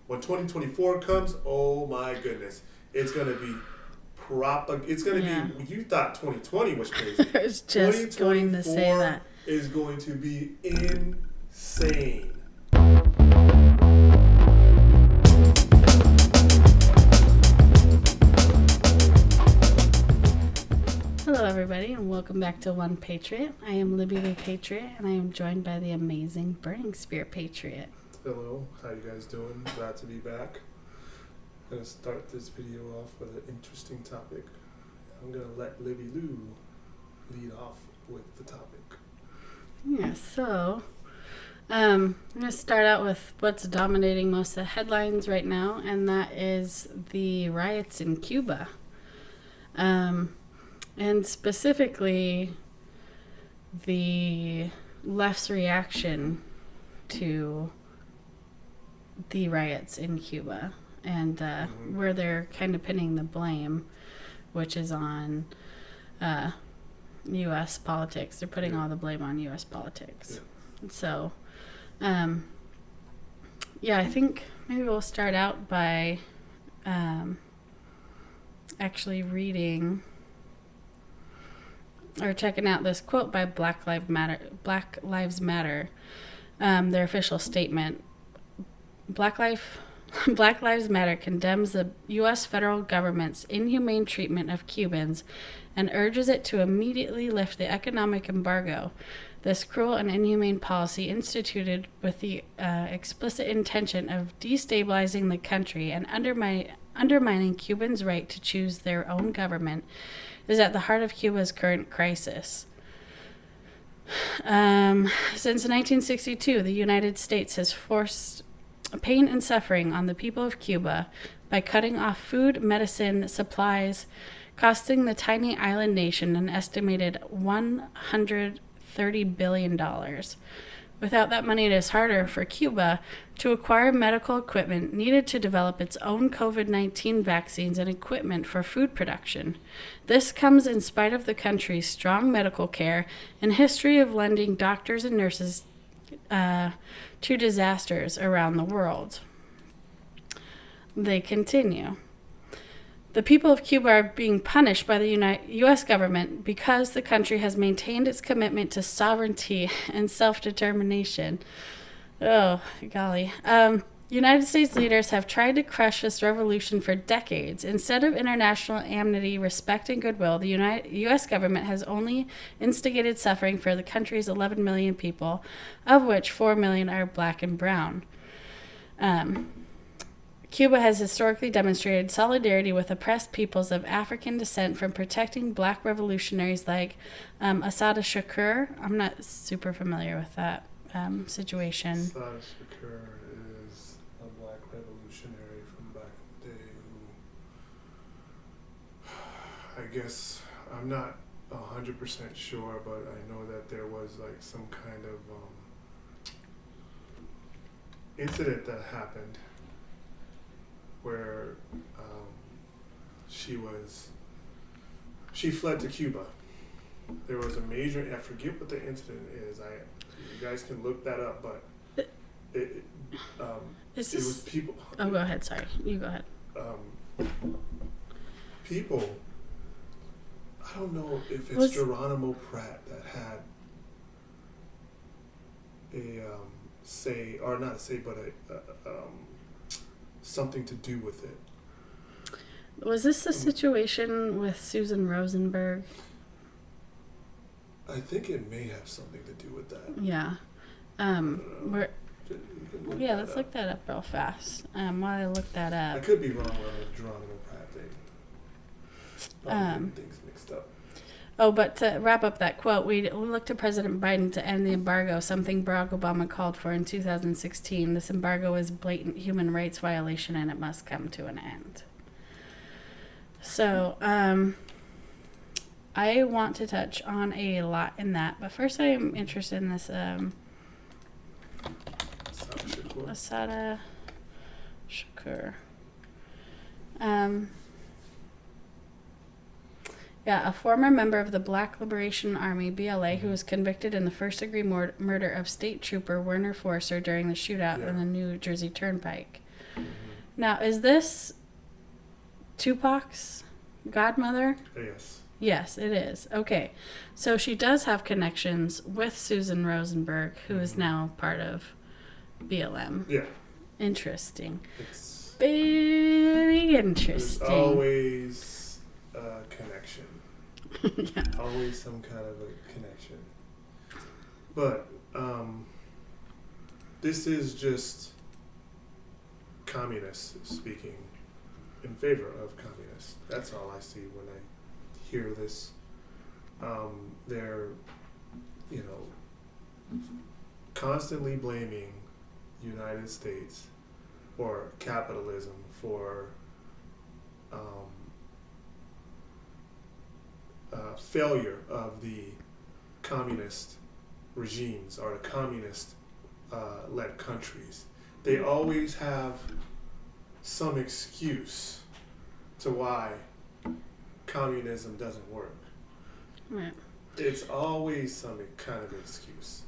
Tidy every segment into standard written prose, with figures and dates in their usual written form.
When 2024 comes, oh my goodness, it's gonna be It's gonna be. You thought 2020 was crazy. I was just going to say that. Is going to be insane. Hello, everybody, and welcome back to One Patriot. I am Libby the Patriot, and I am joined by the amazing Burning Spear Patriot. Hello, how you guys doing? Glad to be back. I'm gonna start this video off with an interesting topic. I'm gonna let Lioux lead off with the topic. Yeah, so I'm going to start out with what's dominating most of the headlines right now, and that is the riots in Cuba. And specifically, the left's reaction to the riots in Cuba, and where they're kind of pinning the blame, which is on U.S. politics. They're putting all the blame on U.S. politics. Yeah. So, I think maybe we'll start out by actually reading or checking out this quote by Black Lives Matter, their official statement. Black Lives Matter condemns the U.S. federal government's inhumane treatment of Cubans and urges it to immediately lift the economic embargo. This cruel and inhumane policy, instituted with the explicit intention of destabilizing the country and undermining Cubans' right to choose their own government, is at the heart of Cuba's current crisis. Since 1962, the United States has forced pain and suffering on the people of Cuba by cutting off food, medicine, supplies, costing the tiny island nation an estimated $130 billion. Without that money, it is harder for Cuba to acquire medical equipment needed to develop its own COVID-19 vaccines and equipment for food production. This comes in spite of the country's strong medical care and history of lending doctors and nurses to disasters around the world. They continue. The people of Cuba are being punished by the U.S. government because the country has maintained its commitment to sovereignty and self-determination. Oh, golly. United States leaders have tried to crush this revolution for decades. Instead of international amity, respect, and goodwill, the U.S. government has only instigated suffering for the country's 11 million people, of which 4 million are black and brown. Cuba has historically demonstrated solidarity with oppressed peoples of African descent, from protecting black revolutionaries like Assata Shakur. I'm not super familiar with that situation. Assata Shakur is a black revolutionary from back in the day who, I guess, I'm not 100% sure, but I know that there was like some kind of incident that happened where she fled to Cuba. There was a major, I forget what the incident is. You guys can look that up, but it was people. Oh, go ahead. Sorry, you go ahead. People. I don't know if it's Geronimo Pratt that had a say, or not a say, but something to do with it. Was this the situation with Susan Rosenberg? I think it may have something to do with that. Yeah. Let's look that up real fast. While I look that up. I could be wrong on the Geronimo Pratt thing. Things mixed up. Oh, but to wrap up that quote, we look to President Biden to end the embargo, something Barack Obama called for in 2016. This embargo is blatant human rights violation, and it must come to an end. So, I want to touch on a lot in that, but first I'm interested in this Assata Shakur. A former member of the Black Liberation Army, BLA, who was convicted in the first-degree murder of State Trooper Werner Forster during the shootout on the New Jersey Turnpike. Mm-hmm. Now, is this Tupac's godmother? Yes. Yes, it is. Okay. So she does have connections with Susan Rosenberg, who is now part of BLM. Yeah. Interesting. It's very interesting. There's always a connection. Yeah. Always some kind of a connection. But this is just communists speaking in favor of communists. That's all I see when I hear this. They're, constantly blaming the United States or capitalism for failure of the communist regimes or the communist led countries. They always have some excuse to why communism doesn't work. Right. It's always some kind of excuse.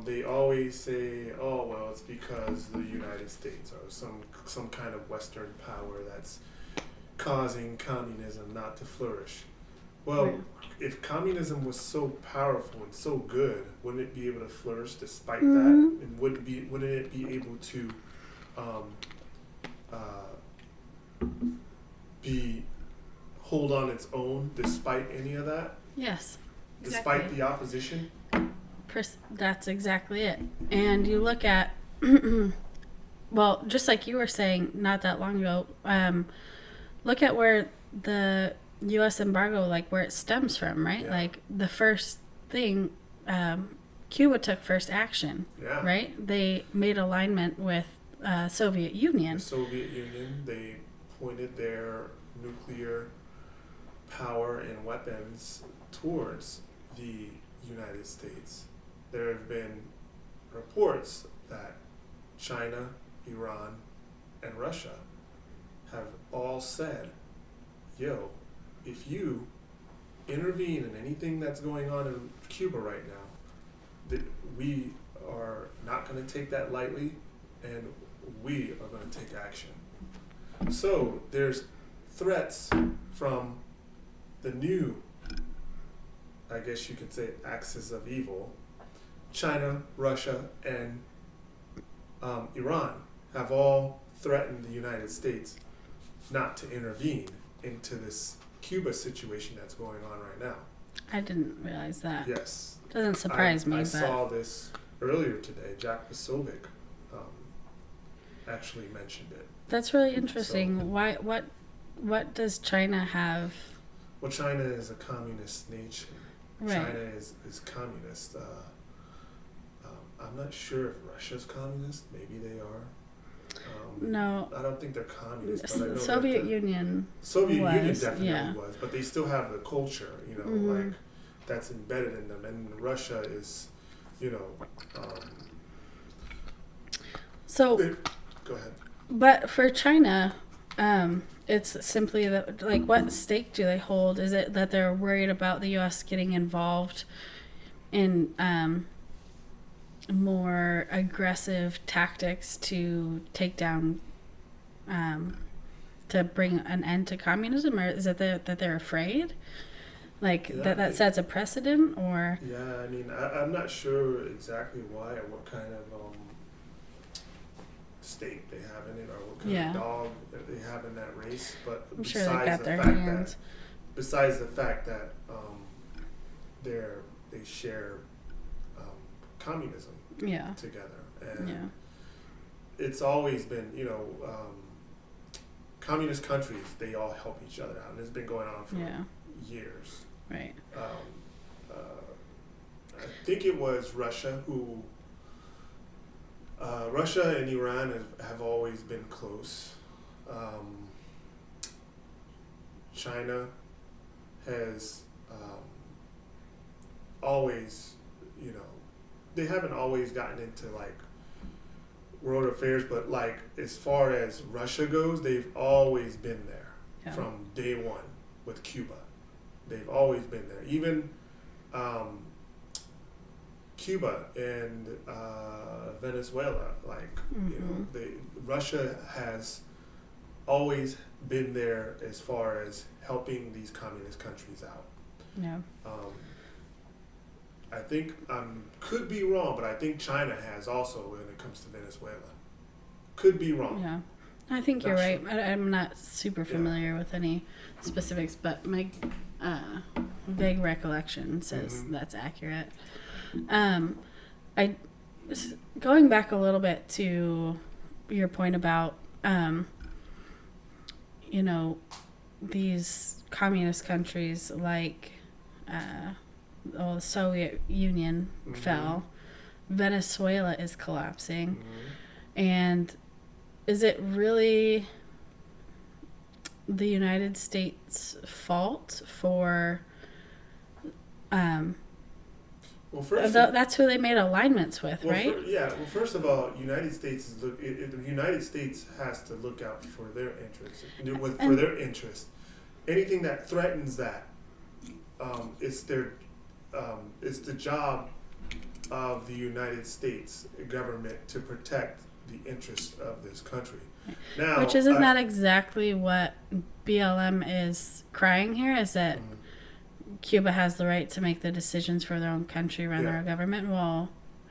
They always say, "Oh well, it's because the United States or some kind of Western power that's causing communism not to flourish." Well, Right. if communism was so powerful and so good, wouldn't it be able to flourish despite Mhm. that? And wouldn't it be able to hold on its own despite any of that? Yes. Despite Exactly. the opposition? That's exactly it. And you look at, well, just like you were saying not that long ago, look at where the U.S. embargo, like where it stems from, right? Yeah. Like the first thing, Cuba took first action, Yeah. right? They made alignment with Soviet Union. The Soviet Union, they pointed their nuclear power and weapons towards the United States. There have been reports that China, Iran, and Russia have all said, yo, if you intervene in anything that's going on in Cuba right now, that we are not going to take that lightly, and we are going to take action. So there's threats from the new, I guess you could say, axis of evil. China, Russia, and Iran have all threatened the United States not to intervene into this Cuba situation that's going on right now. I didn't realize that. Yes. Doesn't surprise me, I but saw this earlier today. Jack Posobiec actually mentioned it. that's really interesting. Why? What does China have? Well, China is a communist nation. Right. China is communist. I'm not sure if Russia's communist. Maybe they are. No. I don't think they're communist. But I know Soviet that Union. Soviet Union was, definitely yeah. was, but they still have the culture, Mhm. like that's embedded in them. And Russia is, So, go ahead. but for China, it's simply that, like, what stake do they hold? Is it that they're worried about the U.S. getting involved in more aggressive tactics to take down, to bring an end to communism, or is it that they're afraid, like Yeah, that sets a precedent, or? Yeah, I mean, I'm not sure exactly why or what kind of stake they have in it or what kind of dog that they have in that race. But I'm sure they got their hands. Besides the fact that they share communism together, and it's always been, communist countries, they all help each other out, and it's been going on for years. Right. I think it was Russia who. Russia and Iran have always been close. China has always, they haven't always gotten into like world affairs, but like as far as Russia goes, they've always been there from day one with Cuba. They've always been there. Even Cuba and Venezuela, like Russia has always been there as far as helping these communist countries out. Yeah. I think could be wrong, but I think China has also when it comes to Venezuela. Could be wrong. Yeah, I think you're right. I'm not super familiar with any specifics, but my vague recollection says that's accurate. Going back a little bit to your point about these communist countries like the Soviet Union fell, Venezuela is collapsing, and is it really the United States' fault for that's who they made alignments with, right? First of all, United States the United States has to look out for their interests. For their interest, anything that threatens that, it's the job of the United States government to protect the interests of this country. Now, which isn't that exactly what BLM is crying here? Is that Cuba has the right to make the decisions for their own country, run their own government? Well,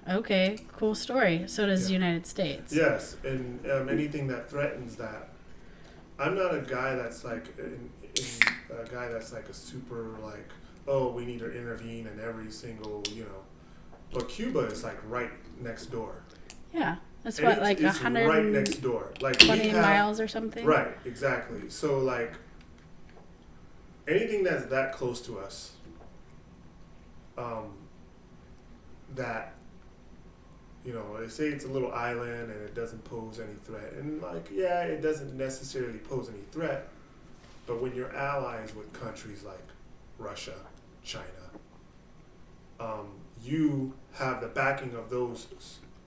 okay, cool story. So does the United States. Yes, and anything that threatens that. I'm not a guy that's like a super like, oh, we need to intervene in every single, but Cuba is like right next door. Yeah, that's what, like 100 right next door, like 20 miles or something. Right, exactly. So like anything that's that close to us, that they say it's a little island and it doesn't pose any threat, and it doesn't necessarily pose any threat, but when you're allies with countries like Russia, China, you have the backing of those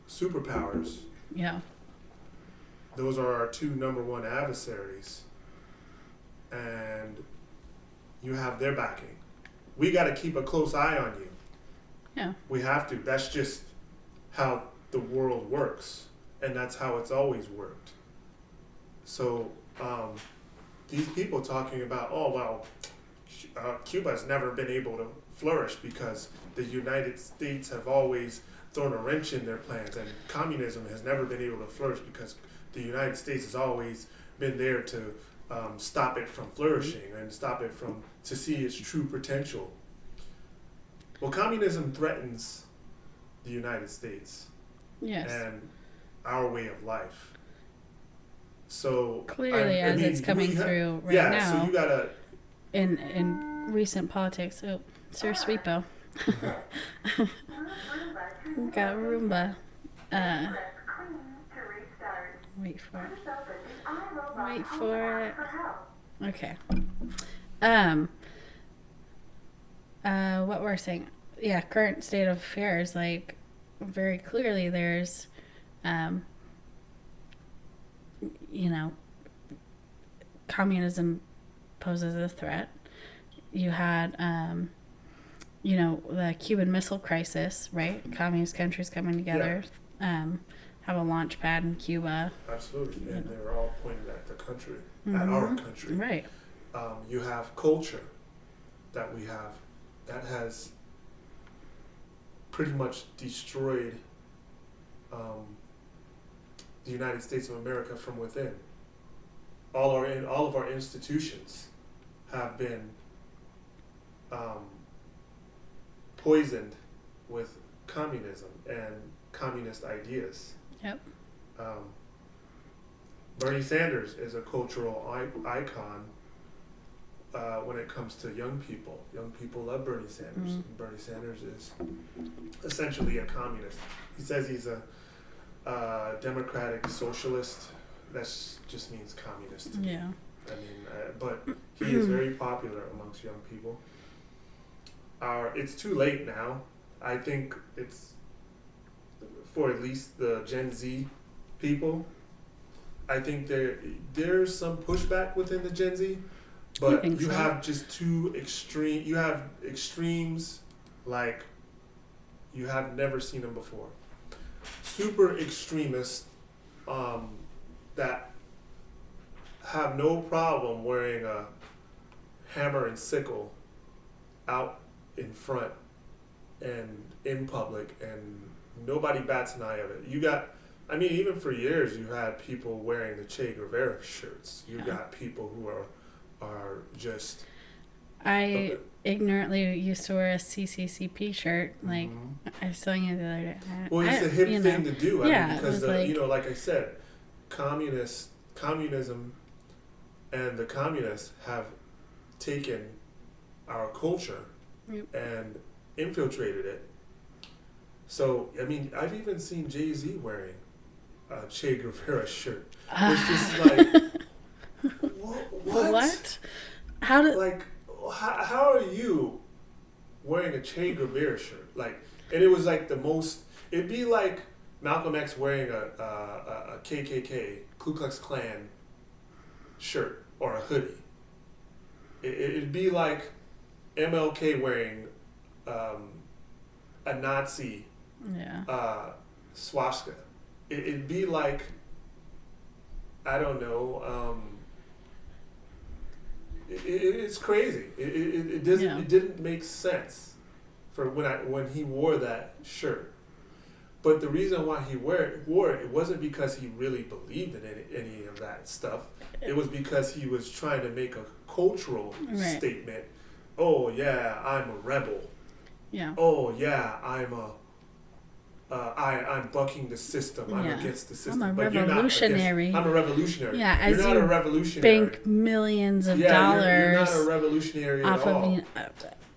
superpowers. Yeah. Those are our two number one adversaries, and you have their backing. We got to keep a close eye on you. Yeah. We have to. That's just how the world works, and that's how it's always worked. So these people talking about, Cuba's never been able to flourish because the United States have always thrown a wrench in their plans, and communism has never been able to flourish because the United States has always been there to stop it from flourishing and stop it to see its true potential. Well, communism threatens the United States and our way of life. So clearly, it's coming through right now. Yeah, so you gotta in recent politics. Oh, Sir Sweepo. Got Roomba. Wait for it. Okay. What we're saying, current state of affairs, like very clearly there's communism poses a threat. You had the Cuban Missile Crisis, right? Communist countries coming together, have a launch pad in Cuba. Absolutely, and they're all pointed at the country, at our country. Right. You have culture that we have that has pretty much destroyed the United States of America from within. All of our institutions have been poisoned with communism and communist ideas. Yep. Bernie Sanders is a cultural icon when it comes to young people. Young people love Bernie Sanders. Bernie Sanders is essentially a communist. He says he's a democratic socialist. That just means communist. Yeah. I mean, but he is very popular amongst young people. It's too late now. I think it's for at least the Gen Z people. I think there's some pushback within the Gen Z, but you have just too extreme. You have extremes like you have never seen them before. Super extremists that have no problem wearing a hammer and sickle out in front and in public, and nobody bats an eye of it. You got, I mean, even for years you had people wearing the Che Guevara shirts. You got people who are just... I ignorantly used to wear a CCCP shirt. Like, I was telling you the other day. Well, it's a hip thing to do. I mean, because, like I said, communism and the communists have taken our culture and infiltrated it. So, I mean, I've even seen Jay-Z wearing a Che Guevara shirt. It's just like, what? How did... Like, how are you wearing a Che Guevara shirt? Like, and it was like the most... It'd be like Malcolm X wearing a KKK, Ku Klux Klan shirt or a hoodie. It'd be like MLK wearing a Nazi swastika. It'd be like, I don't know, it's crazy. It doesn't. It didn't make sense for when he wore that shirt. But the reason why he wore it wasn't because he really believed in any of that stuff. It was because he was trying to make a cultural statement. Oh yeah, I'm a rebel. Yeah. Oh yeah, I'm bucking the system. I'm against the system. I'm a revolutionary. I'm a revolutionary. Yeah, you're not a revolutionary. Bank millions of dollars. You're not a revolutionary at all.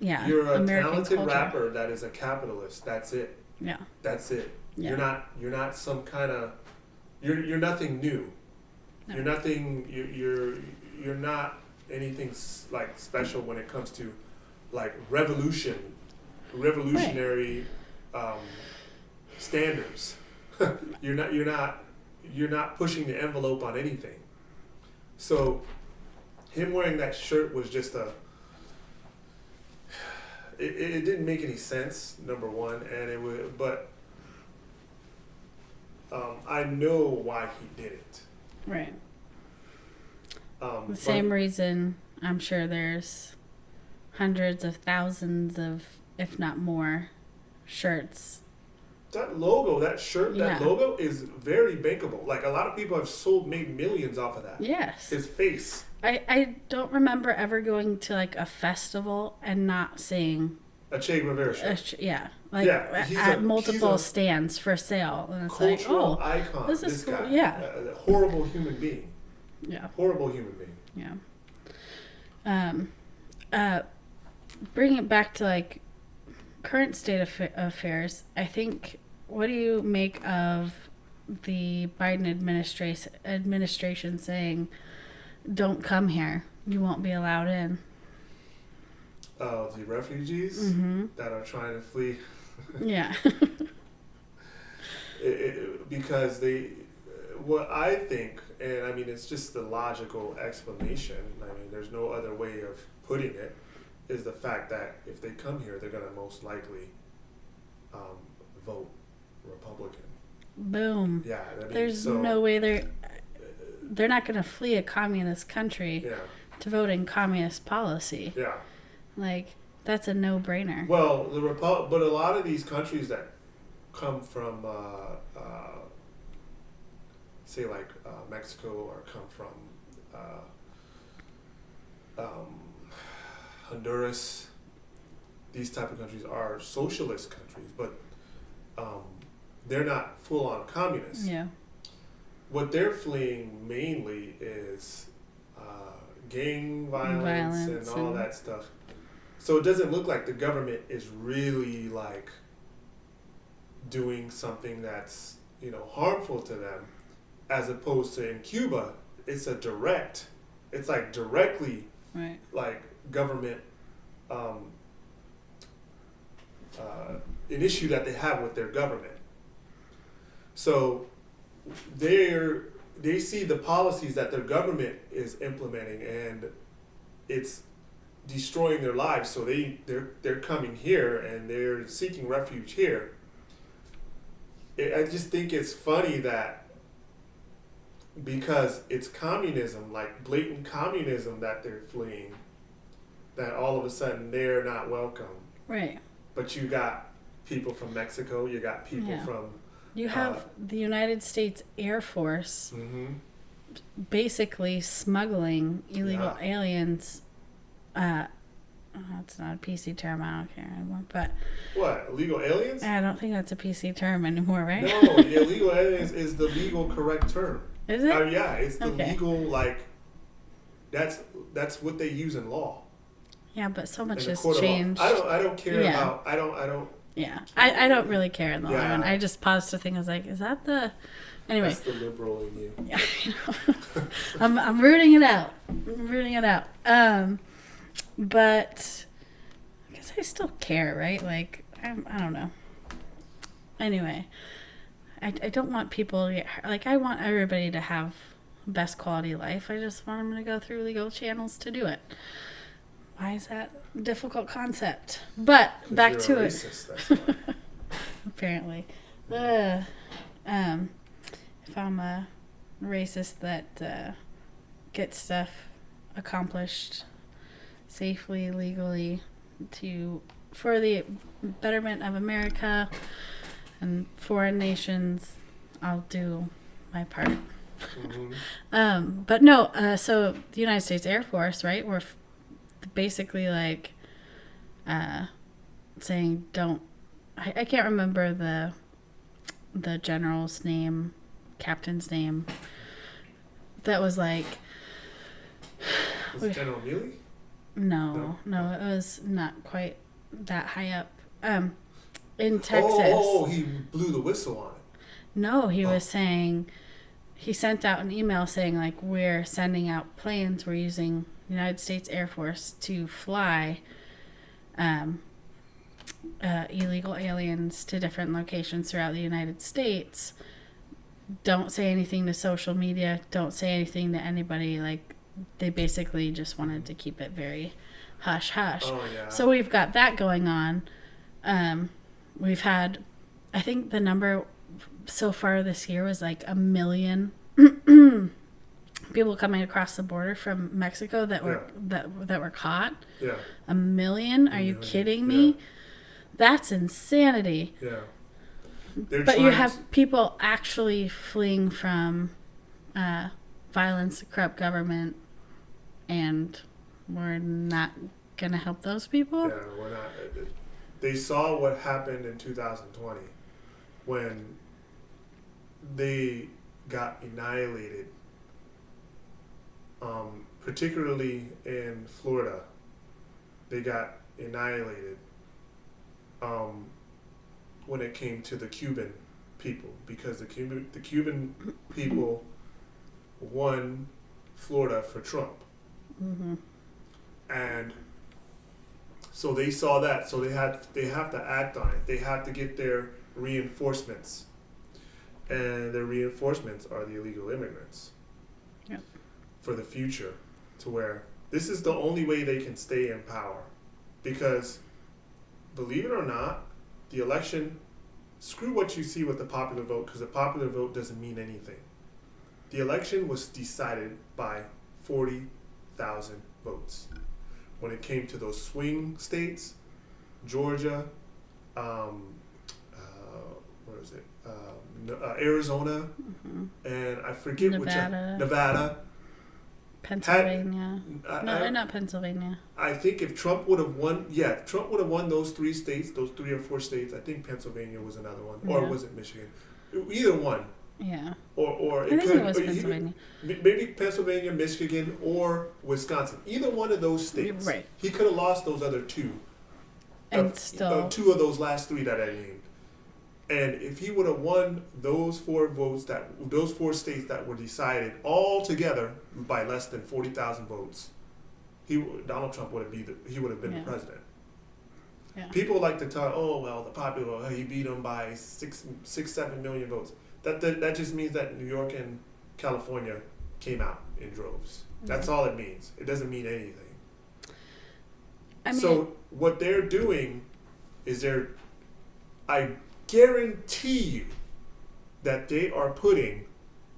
You're a American talented culture. rapper that is a capitalist. That's it. Yeah. That's it. Yeah. You're not some kind of. You're nothing new. No. You're nothing. You're not anything like special when it comes to like revolutionary. Standards. You're not pushing the envelope on anything. So him wearing that shirt was just it didn't make any sense, number one, and it was, but I know why he did it. Right. The same reason I'm sure there's hundreds of thousands of, if not more, shirts. That logo, that shirt, that logo is very bankable. Like, a lot of people have made millions off of that. Yes. His face. I don't remember ever going to, like, a festival and not seeing... a Che Guevara shirt. At multiple stands for sale. And it's cultural icon. This is cool. Guy. Yeah. A horrible human being. Yeah. Horrible human being. Yeah. Bring it back to, like, current state of affairs. I think... What do you make of the Biden administration saying, "Don't come here. You won't be allowed in"? Oh, the refugees that are trying to flee. Yeah. Because what I think, and I mean, it's just the logical explanation. I mean, there's no other way of putting it, is the fact that if they come here, they're going to most likely vote Republican. Boom. Yeah, I mean, there's no way they're not going to flee a communist country to vote in communist policy. Yeah. Like, that's a no-brainer. Well, but a lot of these countries that come from, say, like Mexico, or come from Honduras, these type of countries are socialist countries, but they're not full-on communists. Yeah. What they're fleeing mainly is gang violence and all that stuff. So it doesn't look like the government is really like doing something that's, harmful to them, as opposed to in Cuba, it's like directly like government an issue that they have with their government. So they see the policies that their government is implementing, and it's destroying their lives. So they're coming here and they're seeking refuge here. I just think it's funny that because it's communism, like blatant communism that they're fleeing, that all of a sudden they're not welcome. Right. But you got people from Mexico, you got people from... You have the United States Air Force basically smuggling illegal aliens. That's not a PC term, I don't care anymore. But what, illegal aliens? I don't think that's a PC term anymore, right? No, illegal aliens is the legal correct term. Is it? Yeah, it's the legal, like, that's what they use in law. Yeah, but so much has changed. I don't care about, I don't. Yeah, I don't really care in the long run. I just paused to think, I was like, is that the... Anyway. That's the liberal in you. Yeah, I'm rooting it out. But I guess I still care, right? Like, I don't know. Anyway, I don't want people to get hurt. Like, I want everybody to have best quality life. I just want them to go through legal channels to do it. Why is that a difficult concept? But back to it. Racist, that's why. Apparently. If I'm a racist that gets stuff accomplished safely, legally, for the betterment of America and foreign nations, I'll do my part. But no, so the United States Air Force, right? We're basically like saying don't. I can't remember the general's name, captain's name. That was like. Was it General Milley? No, it was not quite that high up. In Texas. Oh, he blew the whistle on it. No, he was saying, he sent out an email saying, like, we're sending out planes. We're using United States Air Force to fly illegal aliens to different locations throughout the United States. Don't say anything to social media. Don't say anything to anybody. Like, they basically just wanted to keep it very hush-hush. Oh, yeah. So we've got that going on. We've had, I think the number so far this year was like 1 million people coming across the border from Mexico that were that were caught. Yeah. 1 million? Are you kidding me? Yeah. That's insanity. Yeah. But you have people actually fleeing from violence, corrupt government, and we're not going to help those people? Yeah, we're not. They saw what happened in 2020 when they got annihilated, particularly in Florida. They got annihilated when it came to the Cuban people, because the Cuban people won Florida for Trump. Mm-hmm. And so they saw that, so they have to act on it. They have to get their reinforcements, and their reinforcements are the illegal immigrants. Yep. For the future, to where this is the only way they can stay in power, because believe it or not, the election, screw what you see with the popular vote, because the popular vote doesn't mean anything. The election was decided by 40,000 votes. When it came to those swing states, Georgia, Arizona, and I forget Nevada. Pennsylvania. Not Pennsylvania. I think if Trump would have won, those 3 states, those 3 or 4 states. I think Pennsylvania was another one, or was it Michigan? Either one. Yeah. Or I think it was Pennsylvania. Maybe Pennsylvania, Michigan, or Wisconsin. Either one of those states. Right. He could have lost those other 2. And still 2 of those last 3 that I named. And if he would have won those 4 states that were decided all together by less than 40,000 votes, Donald Trump would have been the president. Yeah. People like to talk, the popular vote, he beat him by 7 million votes. That just means that New York and California came out in droves. That's all it means. It doesn't mean anything. So what they're doing is I guarantee you that they are putting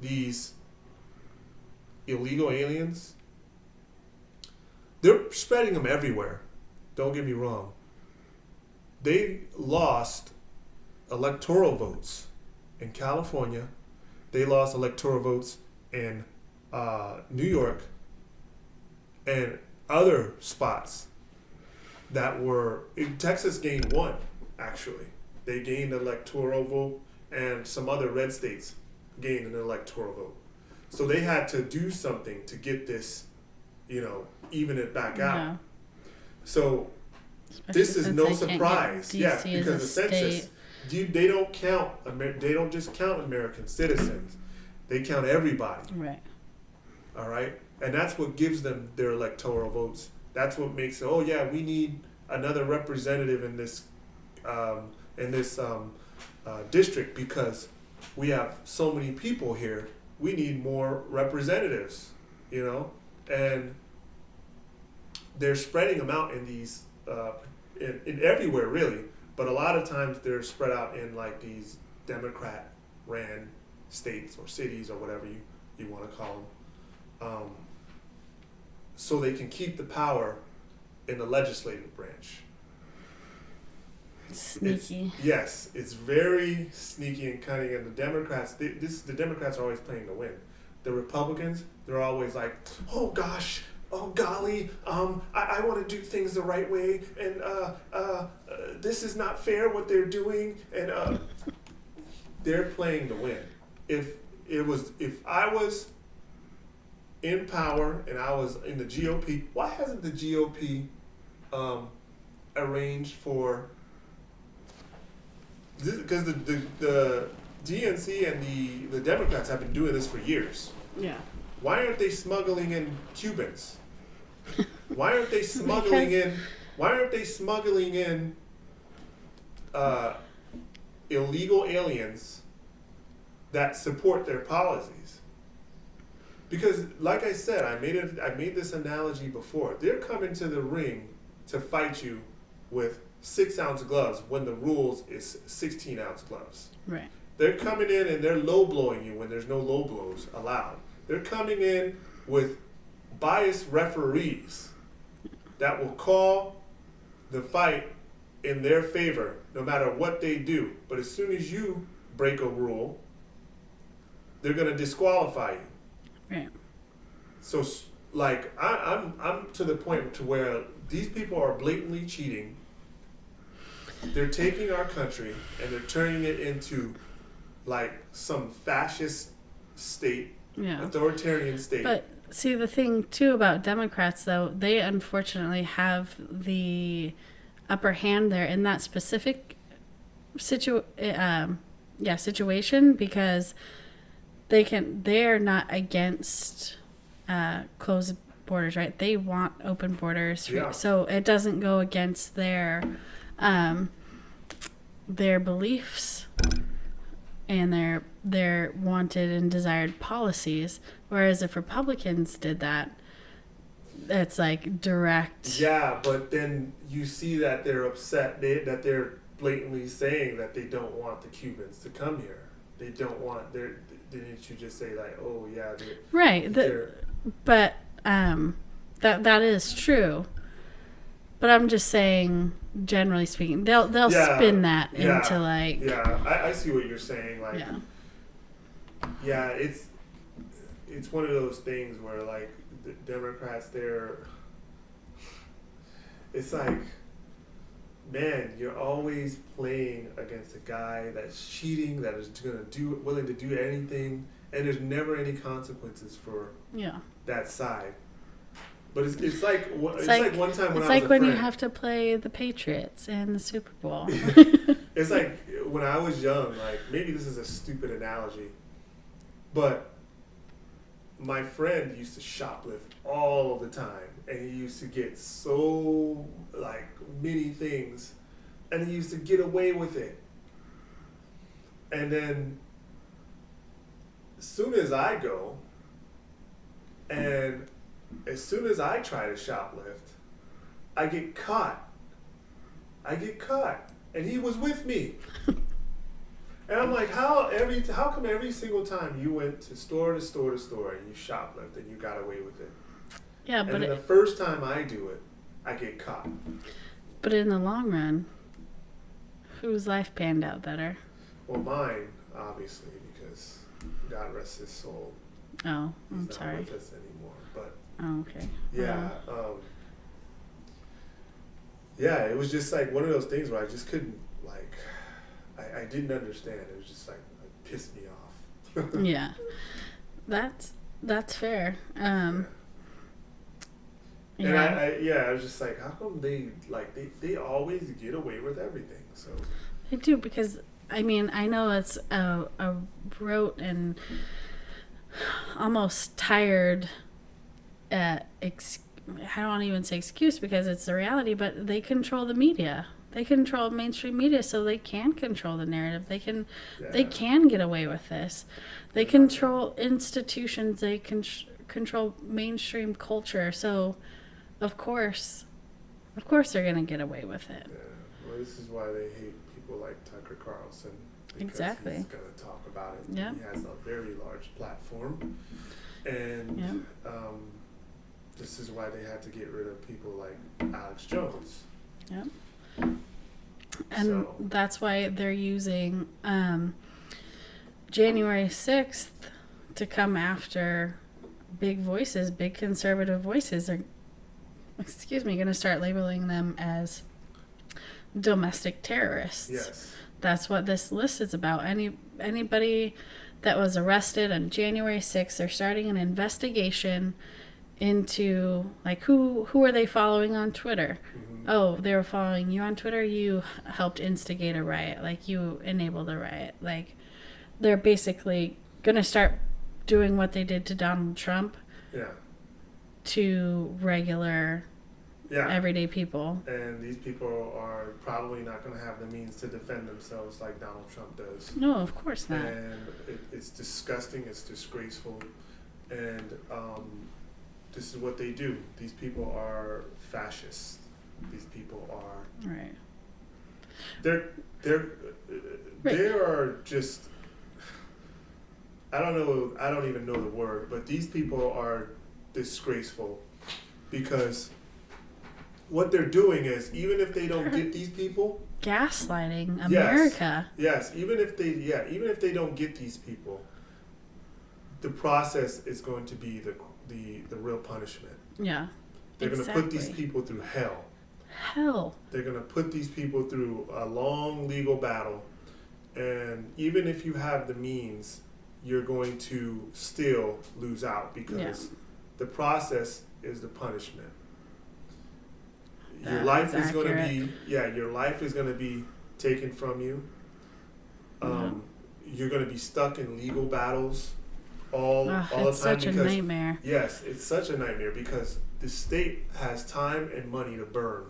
these illegal aliens, they're spreading them everywhere. Don't get me wrong. They lost electoral votes in California. They lost electoral votes in New York and other spots that were in Texas gained one, actually. They gained an electoral vote, and some other red states gained an electoral vote. So they had to do something to get this, even it back out. So especially this is no surprise. Yeah, because the census, they don't count. They don't just count American citizens. They count everybody. Right. All right, and that's what gives them their electoral votes. That's what makes it. Oh yeah, we need another representative in this district because we have so many people here. We need more representatives, and they're spreading them out in these in everywhere really, but a lot of times they're spread out in like these Democrat ran states or cities or whatever you want to call them, so they can keep the power in the legislative branch. Sneaky. It's very sneaky and cunning, and the Democrats, the Democrats are always playing to win. The Republicans, they're always like, oh gosh, oh golly, I want to do things the right way, and this is not fair what they're doing, and they're playing to win. If I was in power and I was in the GOP, why hasn't the GOP arranged for? Because the DNC and the Democrats have been doing this for years. Yeah. Why aren't they smuggling in Cubans? Why aren't they smuggling in? Why aren't they smuggling in illegal aliens that support their policies? Because, like I said, I made this analogy before. They're coming to the ring to fight you with 6-ounce gloves when the rules is 16-ounce gloves. Right. They're coming in and they're low blowing you when there's no low blows allowed. They're coming in with biased referees that will call the fight in their favor no matter what they do. But as soon as you break a rule, they're going to disqualify you. Right. So, like, I'm to the point to where these people are blatantly cheating. They're taking our country and they're turning it into like some fascist state, authoritarian state. But see, the thing too about Democrats, though, they unfortunately have the upper hand there in that specific situation because they're not against closed borders, right? They want open borders, so it doesn't go against their beliefs and their wanted and desired policies. Whereas if Republicans did that, it's like direct. Yeah, but then you see that they're upset that they're blatantly saying that they don't want the Cubans to come here. They don't want didn't you just say like, oh yeah, right? But that is true. But I'm just saying, generally speaking, they'll spin that into like. Yeah, I see what you're saying. Like, yeah, it's one of those things where like the Democrats, it's like, man, you're always playing against a guy that's cheating, that is willing to do anything, and there's never any consequences for that side. But it's like one time when I was It's like when you have to play the Patriots in the Super Bowl. It's like when I was young, like maybe this is a stupid analogy, but my friend used to shoplift all the time, and he used to get so like many things, and he used to get away with it. And then as soon as I go and as soon as I try to shoplift, I get caught. And he was with me. And I'm like, how come every single time you went to store and you shoplift and you got away with it? Yeah, and but then the first time I do it, I get caught. But in the long run, whose life panned out better? Well, mine, obviously, because God rest his soul. Oh, I'm sorry. He's not with us anymore. But okay. Yeah. Yeah, it was just like one of those things where I just couldn't, like, I didn't understand. It was just like, it pissed me off. Yeah. That's fair. And I was just like, how come they always get away with everything? So they do, because I mean, I know it's a rote and almost tired I don't even say excuse, because it's the reality, but they control the media. They control mainstream media, so they can control the narrative. They can get away with this. They control institutions. They control mainstream culture. So, of course they're going to get away with it. Yeah. Well, this is why they hate people like Tucker Carlson. Exactly. He's going to talk about it. Yeah. He has a very large platform. And this is why they had to get rid of people like Alex Jones. Yep. And that's why they're using January 6th to come after big voices, big conservative voices. Are, going to start labeling them as domestic terrorists. Yes. That's what this list is about. Anybody that was arrested on January 6th, they're starting an investigation into, like, who are they following on Twitter? Mm-hmm. Oh, they were following you on Twitter. You helped instigate a riot. Like, you enabled a riot. Like, they're basically going to start doing what they did to Donald Trump. Yeah. To regular, everyday people. And these people are probably not going to have the means to defend themselves like Donald Trump does. No, of course not. And it's disgusting. It's disgraceful. And this is what they do. These people are fascists. These people are... Right. They are just... I don't even know the word, but these people are disgraceful, because what they're doing is, even if they don't get these people, gaslighting America. Yes, even if they don't get these people, the process is going to be the real punishment. Yeah. They're going to put these people through hell. They're going to put these people through a long legal battle, and even if you have the means, you're going to still lose out, because the process is the punishment. Your life is going to be taken from you. You're going to be stuck in legal battles all the time. It's such a nightmare. Yes, it's such a nightmare, because the state has time and money to burn,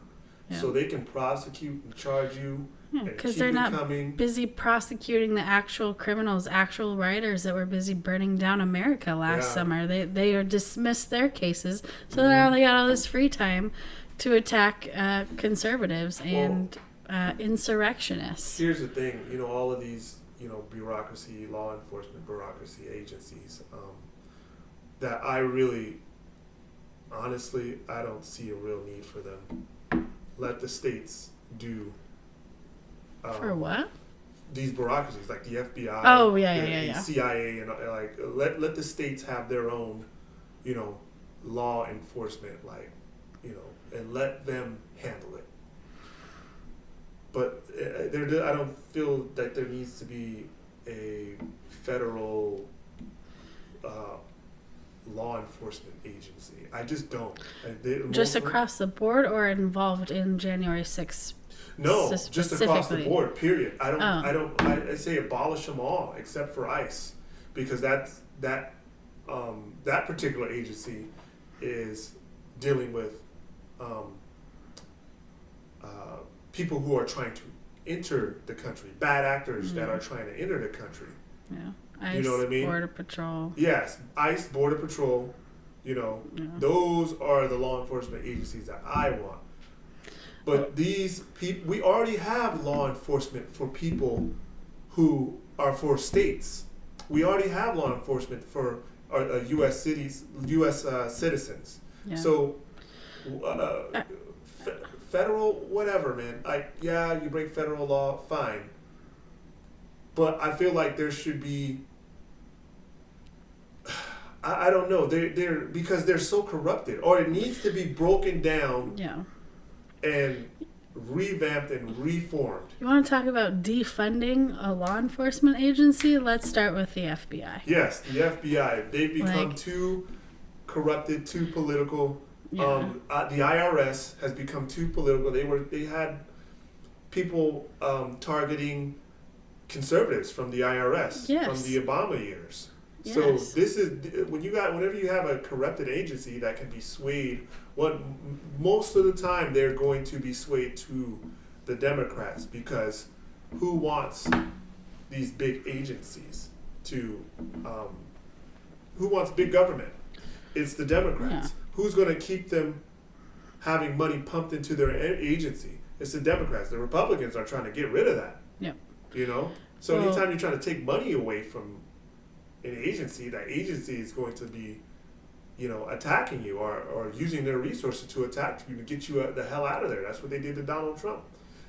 so they can prosecute and charge you. Because they're not busy prosecuting the actual criminals, actual rioters that were busy burning down America last summer. They are dismissed their cases, so now they got all this free time to attack conservatives and insurrectionists. Here's the thing, all of these, bureaucracy, law enforcement bureaucracy agencies, that I really, honestly, I don't see a real need for them. Let the states do. For what? These bureaucracies, like the FBI, the CIA, and let the states have their own, law enforcement, and let them handle it. But I don't feel that there needs to be a federal law enforcement agency. I just don't. Just across the board, or involved in January 6th? No, just across the board. Period. I say abolish them all except for ICE, because that particular agency is dealing with people who are trying to enter the country, bad actors that are trying to enter the country. Yeah, ICE, you know what I mean? Border Patrol. Yes, ICE, Border Patrol. Those are the law enforcement agencies that I want. But these people, we already have law enforcement for people who are for states. We already have law enforcement for U.S. cities, U.S. Citizens. Yeah. So, federal, whatever, man. You break federal law, fine. But I feel like there should be. I don't know. They're because they're so corrupted, or it needs to be broken down. Yeah. And revamped and reformed. You want to talk about defunding a law enforcement agency? Let's start with the FBI. Yes, the FBI. They've become too corrupted, too political. Yeah. The IRS has become too political. They had people targeting conservatives from the IRS from the Obama years. Yes. So this is whenever you have a corrupted agency that can be swayed. Most of the time they're going to be swayed to the Democrats, because who wants these big agencies to? Who wants big government? It's the Democrats. Yeah. Who's going to keep them having money pumped into their agency? It's the Democrats. The Republicans are trying to get rid of that. Yep. So anytime you're trying to take money away from an agency, that agency is going to be, attacking you or using their resources to attack you to get you the hell out of there. That's what they did to Donald Trump.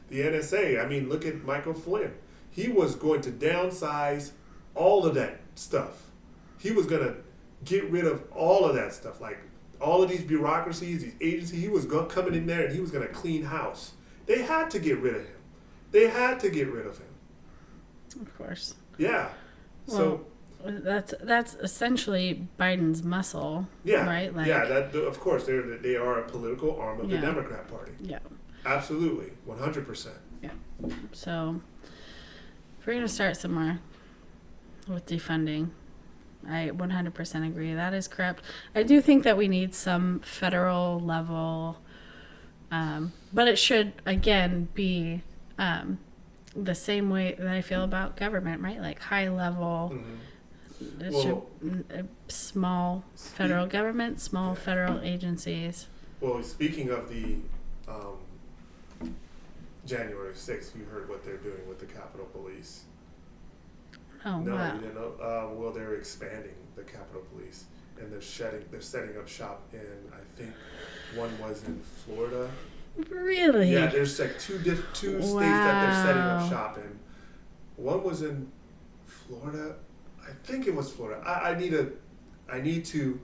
The NSA, I mean, look at Michael Flynn. He was going to downsize all of that stuff. He was going to get rid of all of that stuff, like all of these bureaucracies, these agencies. He was coming in there and he was going to clean house. They had to get rid of him. Of course. Yeah. Well, that's essentially Biden's muscle, right? Of course, they are a political arm of the Democrat Party. Yeah, absolutely, 100%. Yeah. So, if we're gonna start somewhere with defunding, I 100% agree. That is corrupt. I do think that we need some federal level, but it should again be the same way that I feel about government, right? Like high level. Mm-hmm. Small federal government, small federal agencies. Well, speaking of the January 6th, you heard what they're doing with the Capitol Police. Oh, no, wow. You didn't know? Well, they're expanding the Capitol Police, and they're setting up shop in, I think, one was in Florida. Really? Yeah, there's like two states that they're setting up shop in. One was in Florida. I think it was Florida. I need to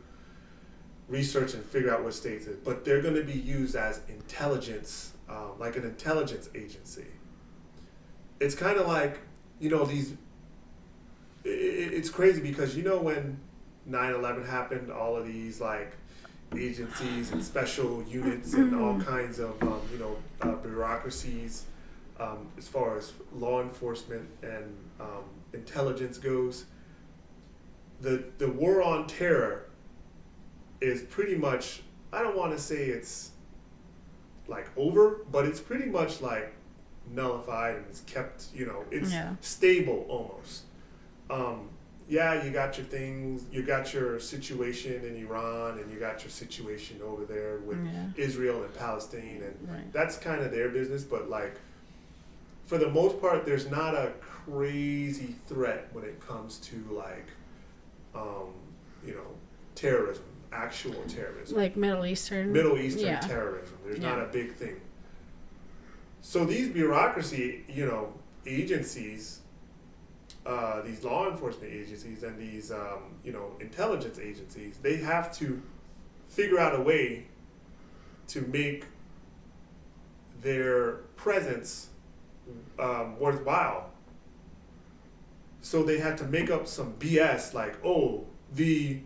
research and figure out what states it is, but they're going to be used as intelligence, like an intelligence agency. It's kind of like, these. It's crazy because when 9/11 happened, all of these like agencies and special units and all kinds of bureaucracies, as far as law enforcement and intelligence goes. The war on terror is pretty much, I don't want to say it's like over, but it's pretty much like nullified and it's kept, it's stable almost. You got your things, you got your situation in Iran and you got your situation over there with Israel and Palestine, and that's kind of their business, but like for the most part, there's not a crazy threat when it comes to like terrorism, actual terrorism. Like Middle Eastern terrorism. There's not a big thing. So these bureaucracy, agencies, these law enforcement agencies and these, intelligence agencies, they have to figure out a way to make their presence worthwhile. So they had to make up some BS like, the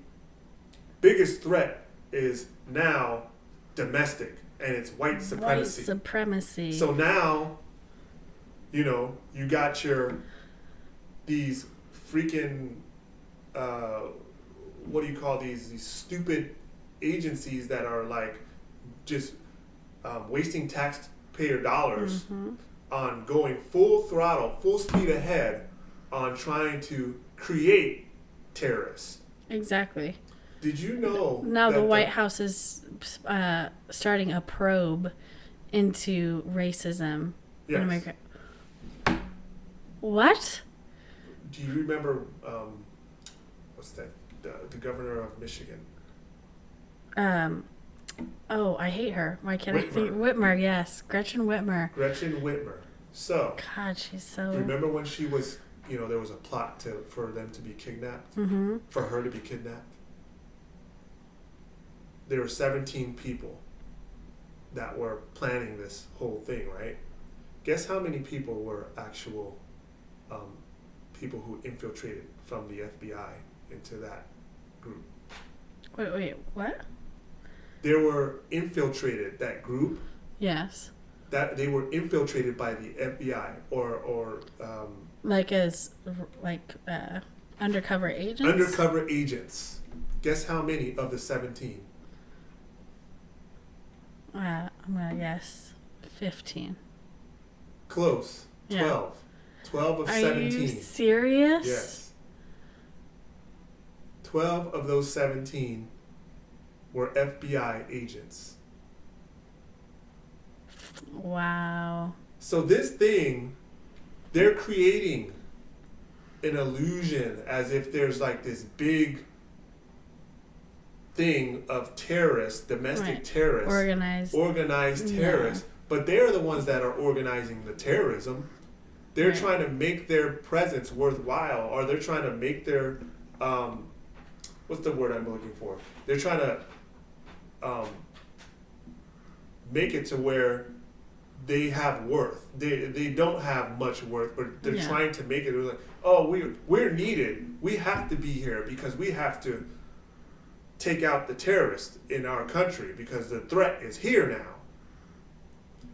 biggest threat is now domestic and it's white supremacy. White supremacy. So now, you got these freaking, what do you call these stupid agencies that are like just wasting taxpayer dollars on going full throttle, full speed ahead on trying to create terrorists. Exactly. Did you know? Now the White House is starting a probe into racism in Yes. America. What? Do you remember, what's that? The governor of Michigan. Oh, I hate her. Why can't I Whitmer. think? Whitmer, yes. Gretchen Whitmer. Gretchen Whitmer. So, God, she's so... remember when she was, there was a plot for them to be kidnapped? Mm-hmm. For her to be kidnapped? There were 17 people that were planning this whole thing, right? Guess how many people were actual people who infiltrated from the FBI into that group? Wait, what? They were infiltrated, that group. Yes. That they were infiltrated by the FBI or undercover agents? Undercover agents. Guess how many of the 17? I'm going to guess 15. Close. 12. Yeah. 12 of Are 17. you serious? Yes. 12 of those 17 were FBI agents. Wow. So this thing, they're creating an illusion as if there's like this big thing of terrorists, domestic terrorists, organized terrorists, but they're the ones that are organizing the terrorism. They're trying to make their presence worthwhile, or they're trying to make their what's the word I'm looking for? They're trying to make it to where they have worth. They don't have much worth, but they're trying to make it like, oh, we're needed. We have to be here because we have to take out the terrorists in our country because the threat is here now.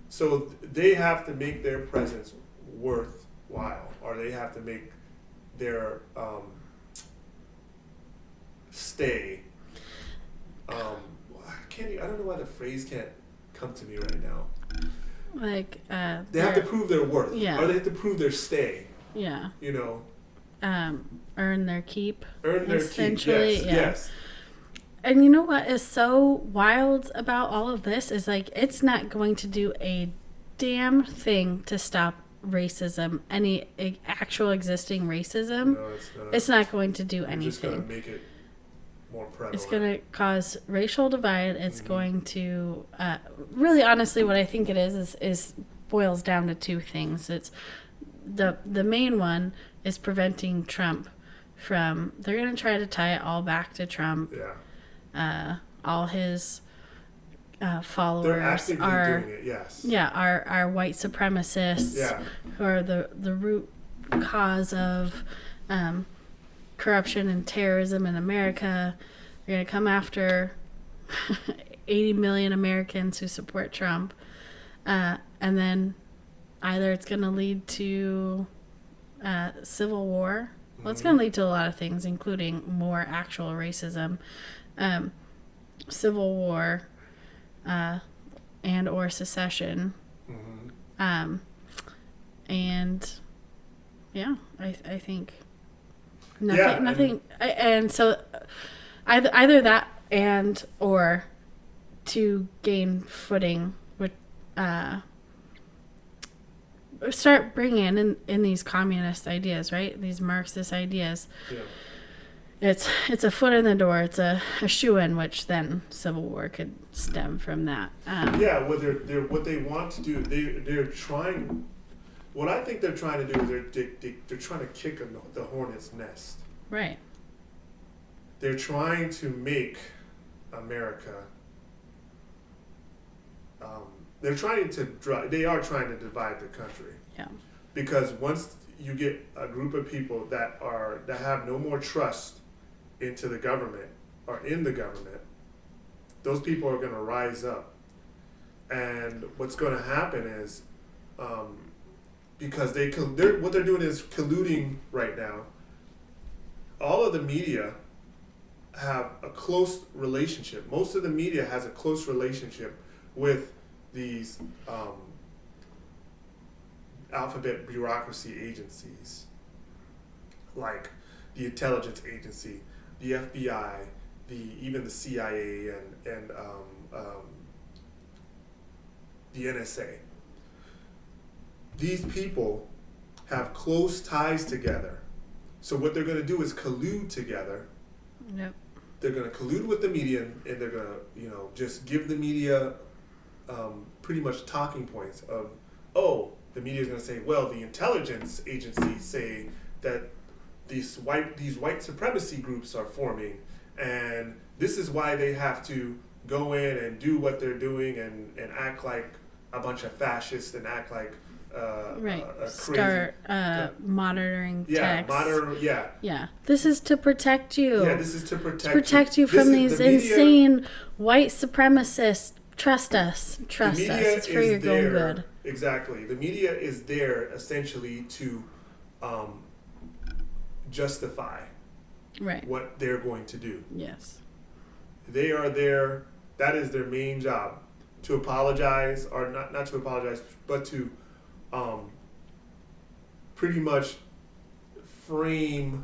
So they have to make their presence worthwhile, or they have to make their stay. I don't know why the phrase can't come to me right now. They have to prove their worth, or they have to prove their stay. Yeah. Earn their keep. Earn their keep. Yes. And you know what is so wild about all of this is it's not going to do a damn thing to stop racism, any actual existing racism. No, it's not. It's not going to do anything. It's just going to make it more prevalent. It's going to cause racial divide. It's going to really, honestly, what I think it is boils down to two things. It's the main one is preventing Trump from. They're going to try to tie it all back to Trump. Yeah. All his followers They're actively doing it, yes. Yeah, are white supremacists who are the root cause of corruption and terrorism in America. They're going to come after 80 million Americans who support Trump. And then either it's going to lead to civil war. Well, it's going to lead to a lot of things, including more actual racism. Civil war and or secession. And I think nothing and so either that and or to gain footing would start bringing in these communist ideas, right? These Marxist ideas. It's a foot in the door. It's a shoe-in, which then civil war could stem from that. What they want to do, they're trying. What I think they're trying to do is they're trying to kick the hornet's nest. Right. They're trying to make America. They are trying to divide the country. Yeah. Because once you get a group of people that have no more trust into the government or in the government, those people are going to rise up. And what's going to happen is, because what they're doing is colluding right now. All of the media have a close relationship. Most of the media has a close relationship with these alphabet bureaucracy agencies, like the intelligence agency, the FBI, even the CIA, and the NSA. These people have close ties together. So what they're going to do is collude together. Yep. They're going to collude with the media, and they're going to, just give the media pretty much talking points of, the media is going to say, well, the intelligence agencies say that these white supremacy groups are forming, and this is why they have to go in and do what they're doing and act like a bunch of fascists and act like start monitoring text. Yeah. This is to protect you. Yeah, this is to protect you from these insane white supremacists. Trust us. It's for your own good. Exactly. The media is there essentially to justify what they're going to do. Yes. They are there. That is their main job. To apologize, or not to apologize, but to pretty much frame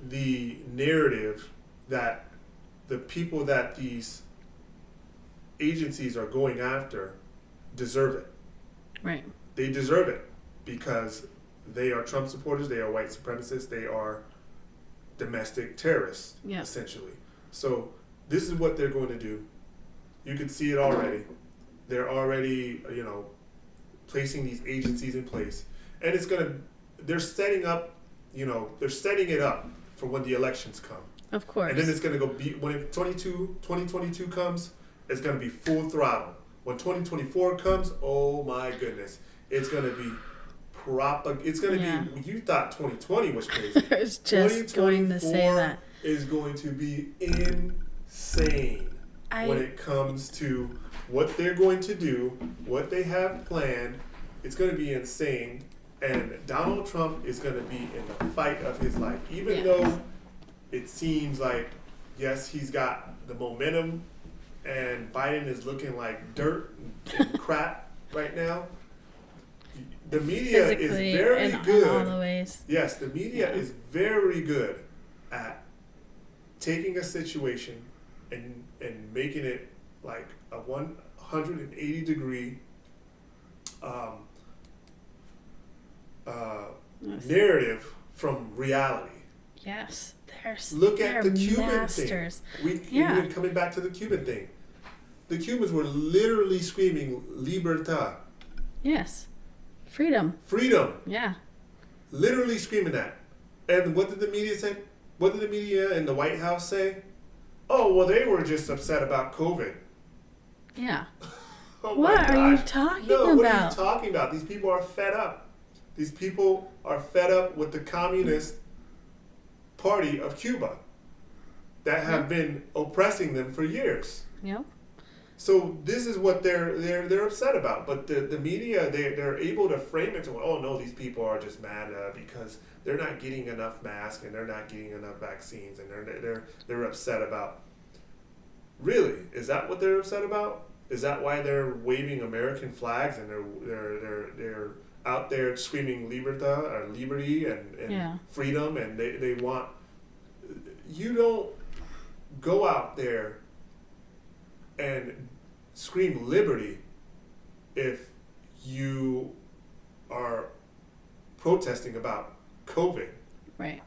the narrative that the people that these agencies are going after deserve it. Right. They deserve it because they are Trump supporters, they are white supremacists, they are domestic terrorists, essentially. So this is what they're going to do. You can see it already. They're already, placing these agencies in place. And they're setting it up for when the elections come. Of course. And then it's going to when 2022 comes, it's going to be full throttle. When 2024 comes, oh my goodness, it's going to be it's going to be, you thought 2020 was crazy. I was just going to say that. Is going to be insane when it comes to what they're going to do, what they have planned. It's going to be insane. And Donald Trump is going to be in the fight of his life. Even though it seems like, yes, he's got the momentum and Biden is looking like dirt and crap right now. The media is very good. In all the ways. Yes, the media is very good at taking a situation and making it like a 180 degree narrative from reality. Yes, look at the Cuban masters. Thing. Even coming back to the Cuban thing, the Cubans were literally screaming "Libertad." Yes, freedom. Yeah, literally screaming that. And what did the media say? What did the media in the White House say? Oh, well, they were just upset about COVID. Yeah. What are you talking about? What are you talking about? These people are fed up. These people are fed up with the Communist Party of Cuba that have been oppressing them for years. Yep. So this is what they're upset about. But the media, they're able to frame it to, oh no, these people are just mad because they're not getting enough masks and they're not getting enough vaccines and they're upset about. Really, is that what they're upset about? Is that why they're waving American flags and they're out there screaming libertad or liberty and freedom and they want? You don't go out there and scream liberty if you are protesting about COVID. Right.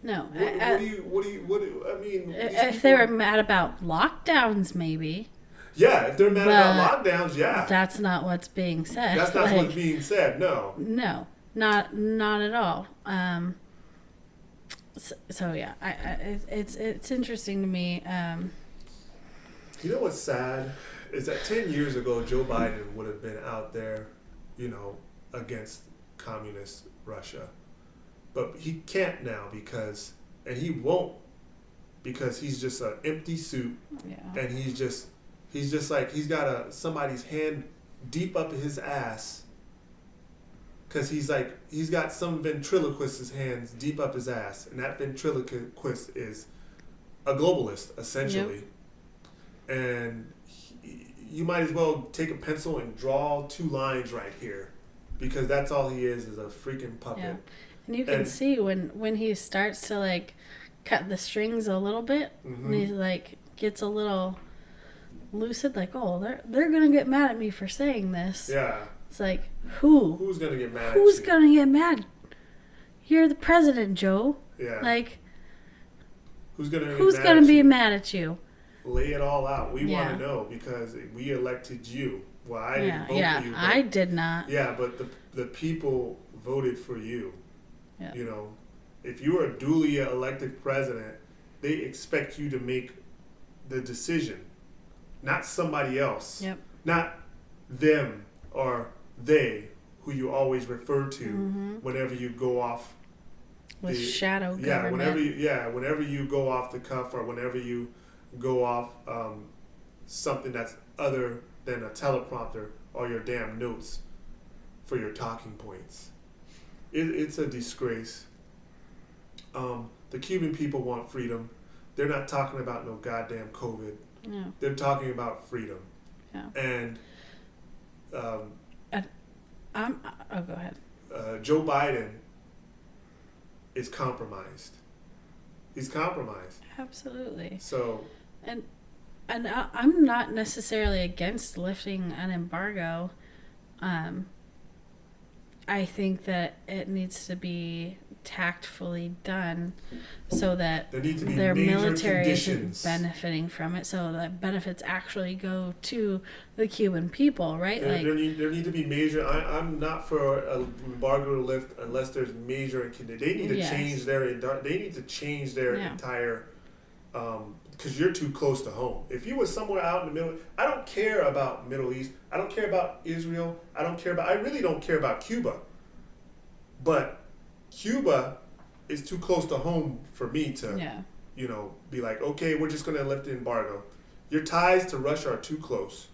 No. What do you, I mean, if they were mad about lockdowns, maybe. Yeah, if they're mad about lockdowns, yeah. That's not what's being said. That's not what's being said, no. No, not at all. So yeah, it's interesting to me. You know what's sad is that 10 years ago, Joe Biden would have been out there, against communist Russia. But he can't now and he won't, because he's just an empty suit. Yeah. And he's just like, he's got somebody's hand deep up his ass, because he's got some ventriloquist's hands deep up his ass, and that ventriloquist is a globalist, essentially. Yep. And you might as well take a pencil and draw two lines right here, because that's all he is a freaking puppet. Yeah. And you can see when he starts to cut the strings a little bit, mm-hmm. and he gets a little Lou said, like, oh, they're going to get mad at me for saying this. Yeah. It's like, who? Who's going to get mad at Who's you? going to get mad? You're the president, Joe. Yeah. Like, who's going to be mad at you? Lay it all out. We want to know because we elected you. Well, I didn't vote for you. I did not. Yeah, but the people voted for you. Yeah. You know, if you are a duly elected president, they expect you to make the decision, not somebody else. Yep. Not them or they, who you always refer to whenever you go off. With shadow government. Whenever you go off the cuff or whenever you go off something that's other than a teleprompter or your damn notes for your talking points. It's a disgrace. The Cuban people want freedom. They're not talking about no goddamn COVID. No. They're talking about freedom. Yeah. And go ahead. Joe Biden is compromised. He's compromised. Absolutely. So. And I'm not necessarily against lifting an embargo. I think that it needs to be tactfully done so that their military isn't benefiting from it, so that benefits actually go to the Cuban people, right? There need to be major. I'm not for an embargo lift unless there's major. They need to change their. They need to change their entire. Because you're too close to home. If you were somewhere out in the middle, I don't care about Middle East. I don't care about Israel. I really don't care about Cuba. But Cuba is too close to home for me to, be like, okay, we're just going to lift the embargo. Your ties to Russia are too close.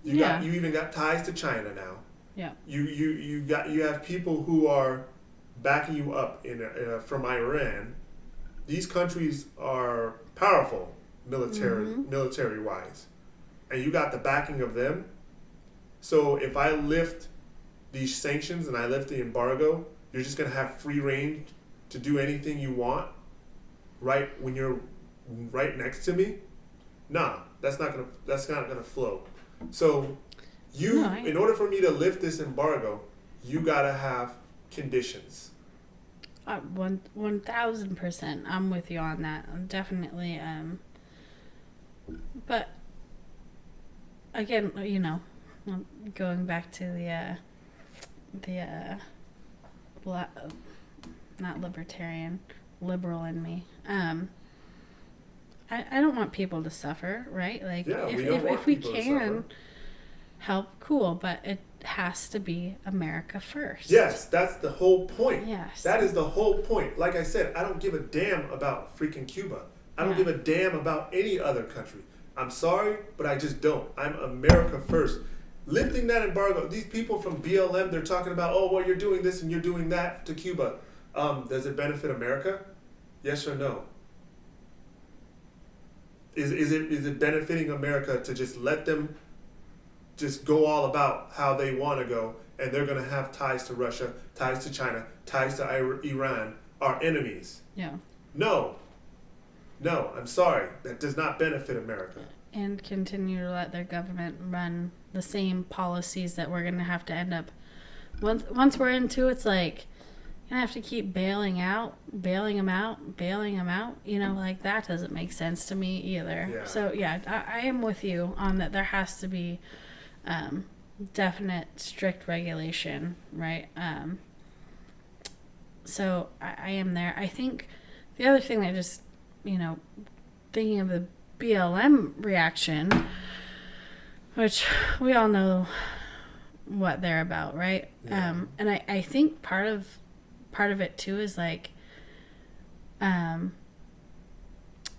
You even got ties to China now. Yeah. You have people who are backing you up from Iran. These countries are powerful military wise, and you got the backing of them. So if I lift these sanctions and I lift the embargo, you're just gonna have free reign to do anything you want right when you're right next to me. Nah, that's not gonna flow. So in order for me to lift this embargo, you gotta have conditions. 1,000%. I'm with you on that. I'm definitely. But again, going back to not libertarian, liberal in me. I don't want people to suffer, right? Like, if we can help, cool, but it has to be America first. Yes, that's the whole point. Yes. That is the whole point. Like I said, I don't give a damn about freaking Cuba. I don't give a damn about any other country. I'm sorry, but I just don't. I'm America first. Lifting that embargo, these people from BLM, they're talking about, oh, well, you're doing this and you're doing that to Cuba. Does it benefit America? Yes or no? Is it benefiting America to just let them just go all about how they want to go, and they're going to have ties to Russia, ties to China, ties to Iran, our enemies? Yeah. No, I'm sorry. That does not benefit America. And continue to let their government run the same policies that we're going to have to end up. Once we're into it's like, you're going to have to keep bailing them out. Like that doesn't make sense to me either. Yeah. So, I am with you on that. There has to be definite strict regulation, right? So I am there. I think the other thing that just, thinking of the BLM reaction, which we all know what they're about, right? Yeah. And I think part of it too is like,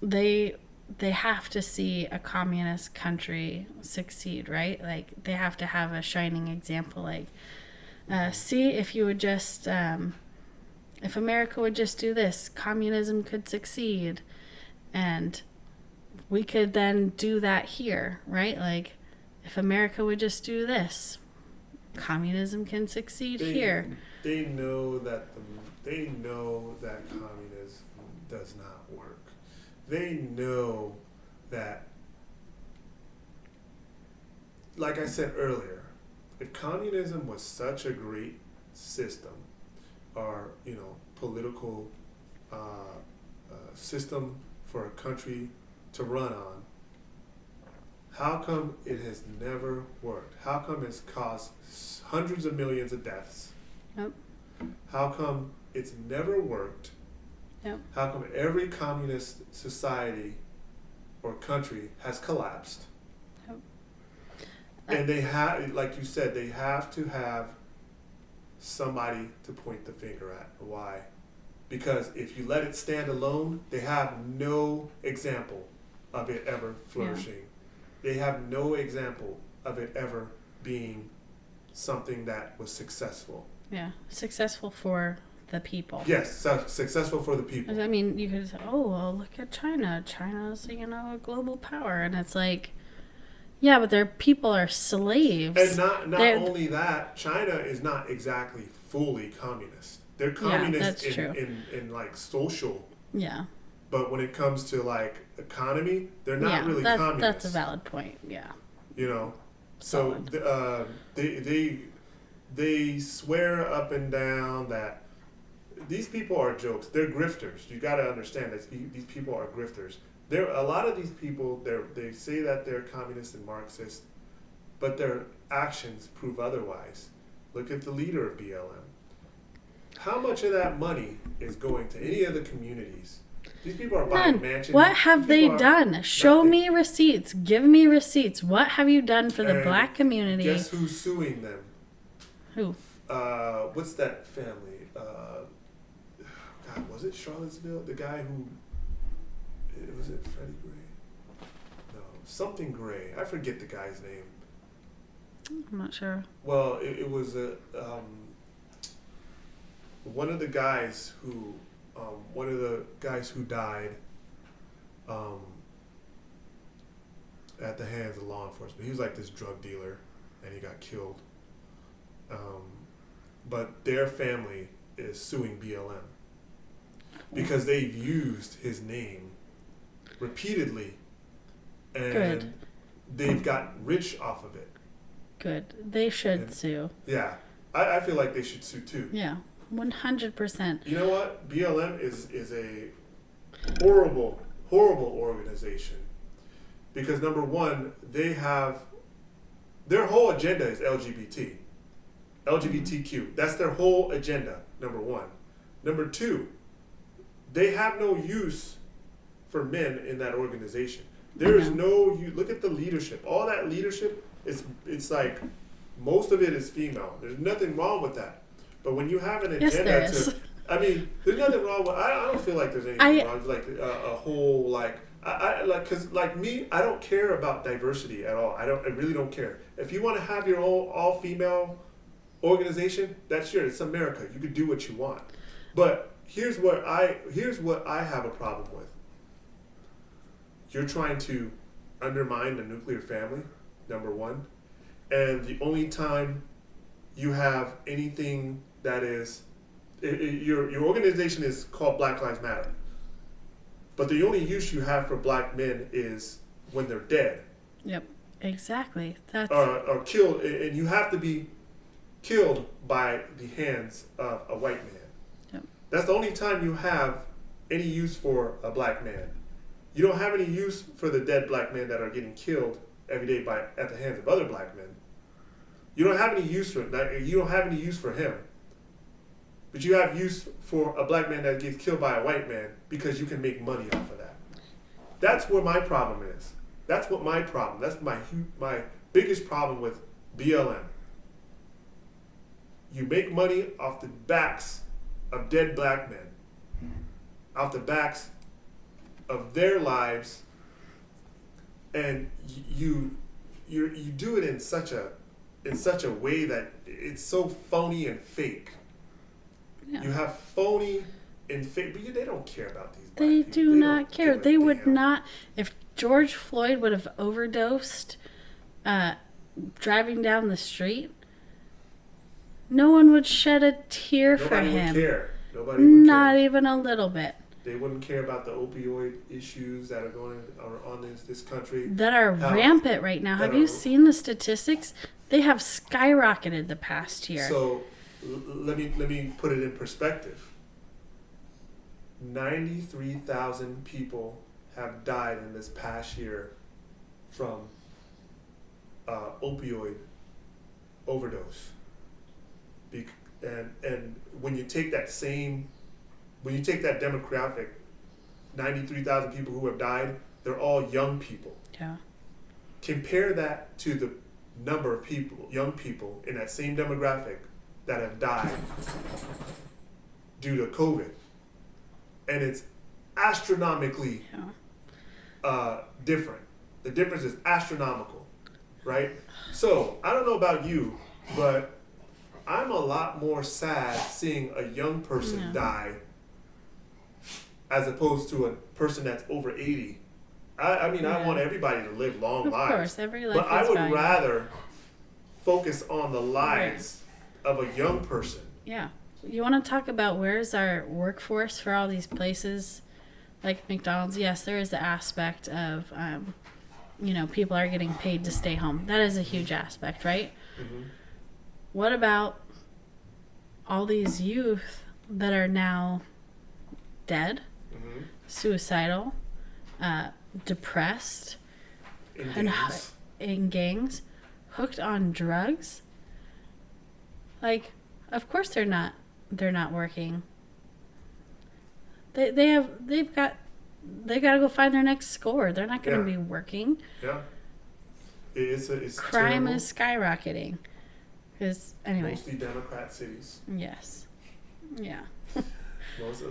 they have to see a communist country succeed, right? Like they have to have a shining example. Like, see if you would just, if America would just do this, communism could succeed, and we could then do that here, right? Like, if America would just do this, communism can succeed here. They know that communism does not work. They know that like I said earlier, if communism was such a great system, or political system for a country to run on, how come it has never worked? How come it's caused hundreds of millions of deaths? Yep. How come it's never worked? Yep. How come every communist society or country has collapsed? Yep. And they have, like you said, they have to have somebody to point the finger at. Why? Because if you let it stand alone, they have no example of it ever flourishing. Yeah. They have no example of it ever being something that was successful. Yeah, successful for the people. Yes, successful for the people. I mean, you could say, oh, well, look at China. China's, a global power. And it's like, yeah, but their people are slaves. And not only that, China is not exactly fully communist. They're communist in like social. Yeah. But when it comes to like economy, they're not really communist. That's a valid point. Yeah. So they swear up and down that these people are jokes. They're grifters. You got to understand that these people are grifters. A lot of these people, they say that they're communist and Marxist, but their actions prove otherwise. Look at the leader of BLM. How much of that money is going to any of the communities? These people are buying mansions. What have they done? Show me receipts. Give me receipts. What have you done for the black community? Guess who's suing them? Who? What's that family? God, was it Charlottesville? The guy who... Was it Freddie Gray? No, something Gray. I forget the guy's name. I'm not sure. Well, it was one of the guys who died at the hands of law enforcement. He was like this drug dealer, and he got killed. But their family is suing BLM because they've used his name repeatedly, and they've gotten rich off of it. Good. They should sue. Yeah. I feel like they should sue too. Yeah. 100%. You know what? BLM is a horrible, horrible organization because number one, their whole agenda is LGBTQ. That's their whole agenda. Number one. Number two, they have no use for men in that organization. There is no. You look at the leadership. All that leadership it's like most of it is female. There's nothing wrong with that. But when you have an agenda there's nothing wrong with. I don't feel like there's anything wrong with like a whole like. I like because like me, I don't care about diversity at all. I really don't care. If you want to have your own all female organization, that's yours. It's America. You can do what you want. But here's what I have a problem with. You're trying to undermine the nuclear family, number one, and the only time you have anything that is your organization is called Black Lives Matter, but the only use you have for black men is when they're dead. Yep, exactly. That's or killed, and you have to be killed by the hands of a white man. Yep. That's the only time you have any use for a black man. You don't have any use for the dead black men that are getting killed every day at the hands of other black men. You don't have any use for him. But you have use for a black man that gets killed by a white man because you can make money off of that. That's where my problem is. That's my biggest problem with BLM. You make money off the backs of dead black men, off the backs of their lives, and you do it in such a way that it's so phony and fake. Yeah. You have phony and fake, but they don't care about these. They do not care. They would not. If George Floyd would have overdosed, driving down the street, no one would shed a tear for him. Nobody would care. Not even a little bit. They wouldn't care about the opioid issues that are on this country. That are rampant right now. Have you seen the statistics? They have skyrocketed the past year. So let me put it in perspective. 93,000 people have died in this past year from opioid overdose. And when you take that demographic, 93,000 people who have died, they're all young people. Yeah. Compare that to the number of young people in that same demographic that have died due to COVID. And it's astronomically different. The difference is astronomical, right? So, I don't know about you, but I'm a lot more sad seeing a young person die as opposed to a person that's over 80. I mean, I want everybody to live long lives. Of course, every life but I would valuable. rather focus on the lives of a young person. Yeah. You want to talk about where's our workforce for all these places like McDonald's? Yes, there is the aspect of, people are getting paid to stay home. That is a huge aspect, right? Mm-hmm. What about all these youth that are now dead, suicidal, depressed, in gangs, hooked on drugs? Like, of course they're not working. They've got to go find their next score. They're not going to be working. Yeah. It's crime terrible. is skyrocketing. Because anyway. Mostly Democrat cities. Yes. Yeah.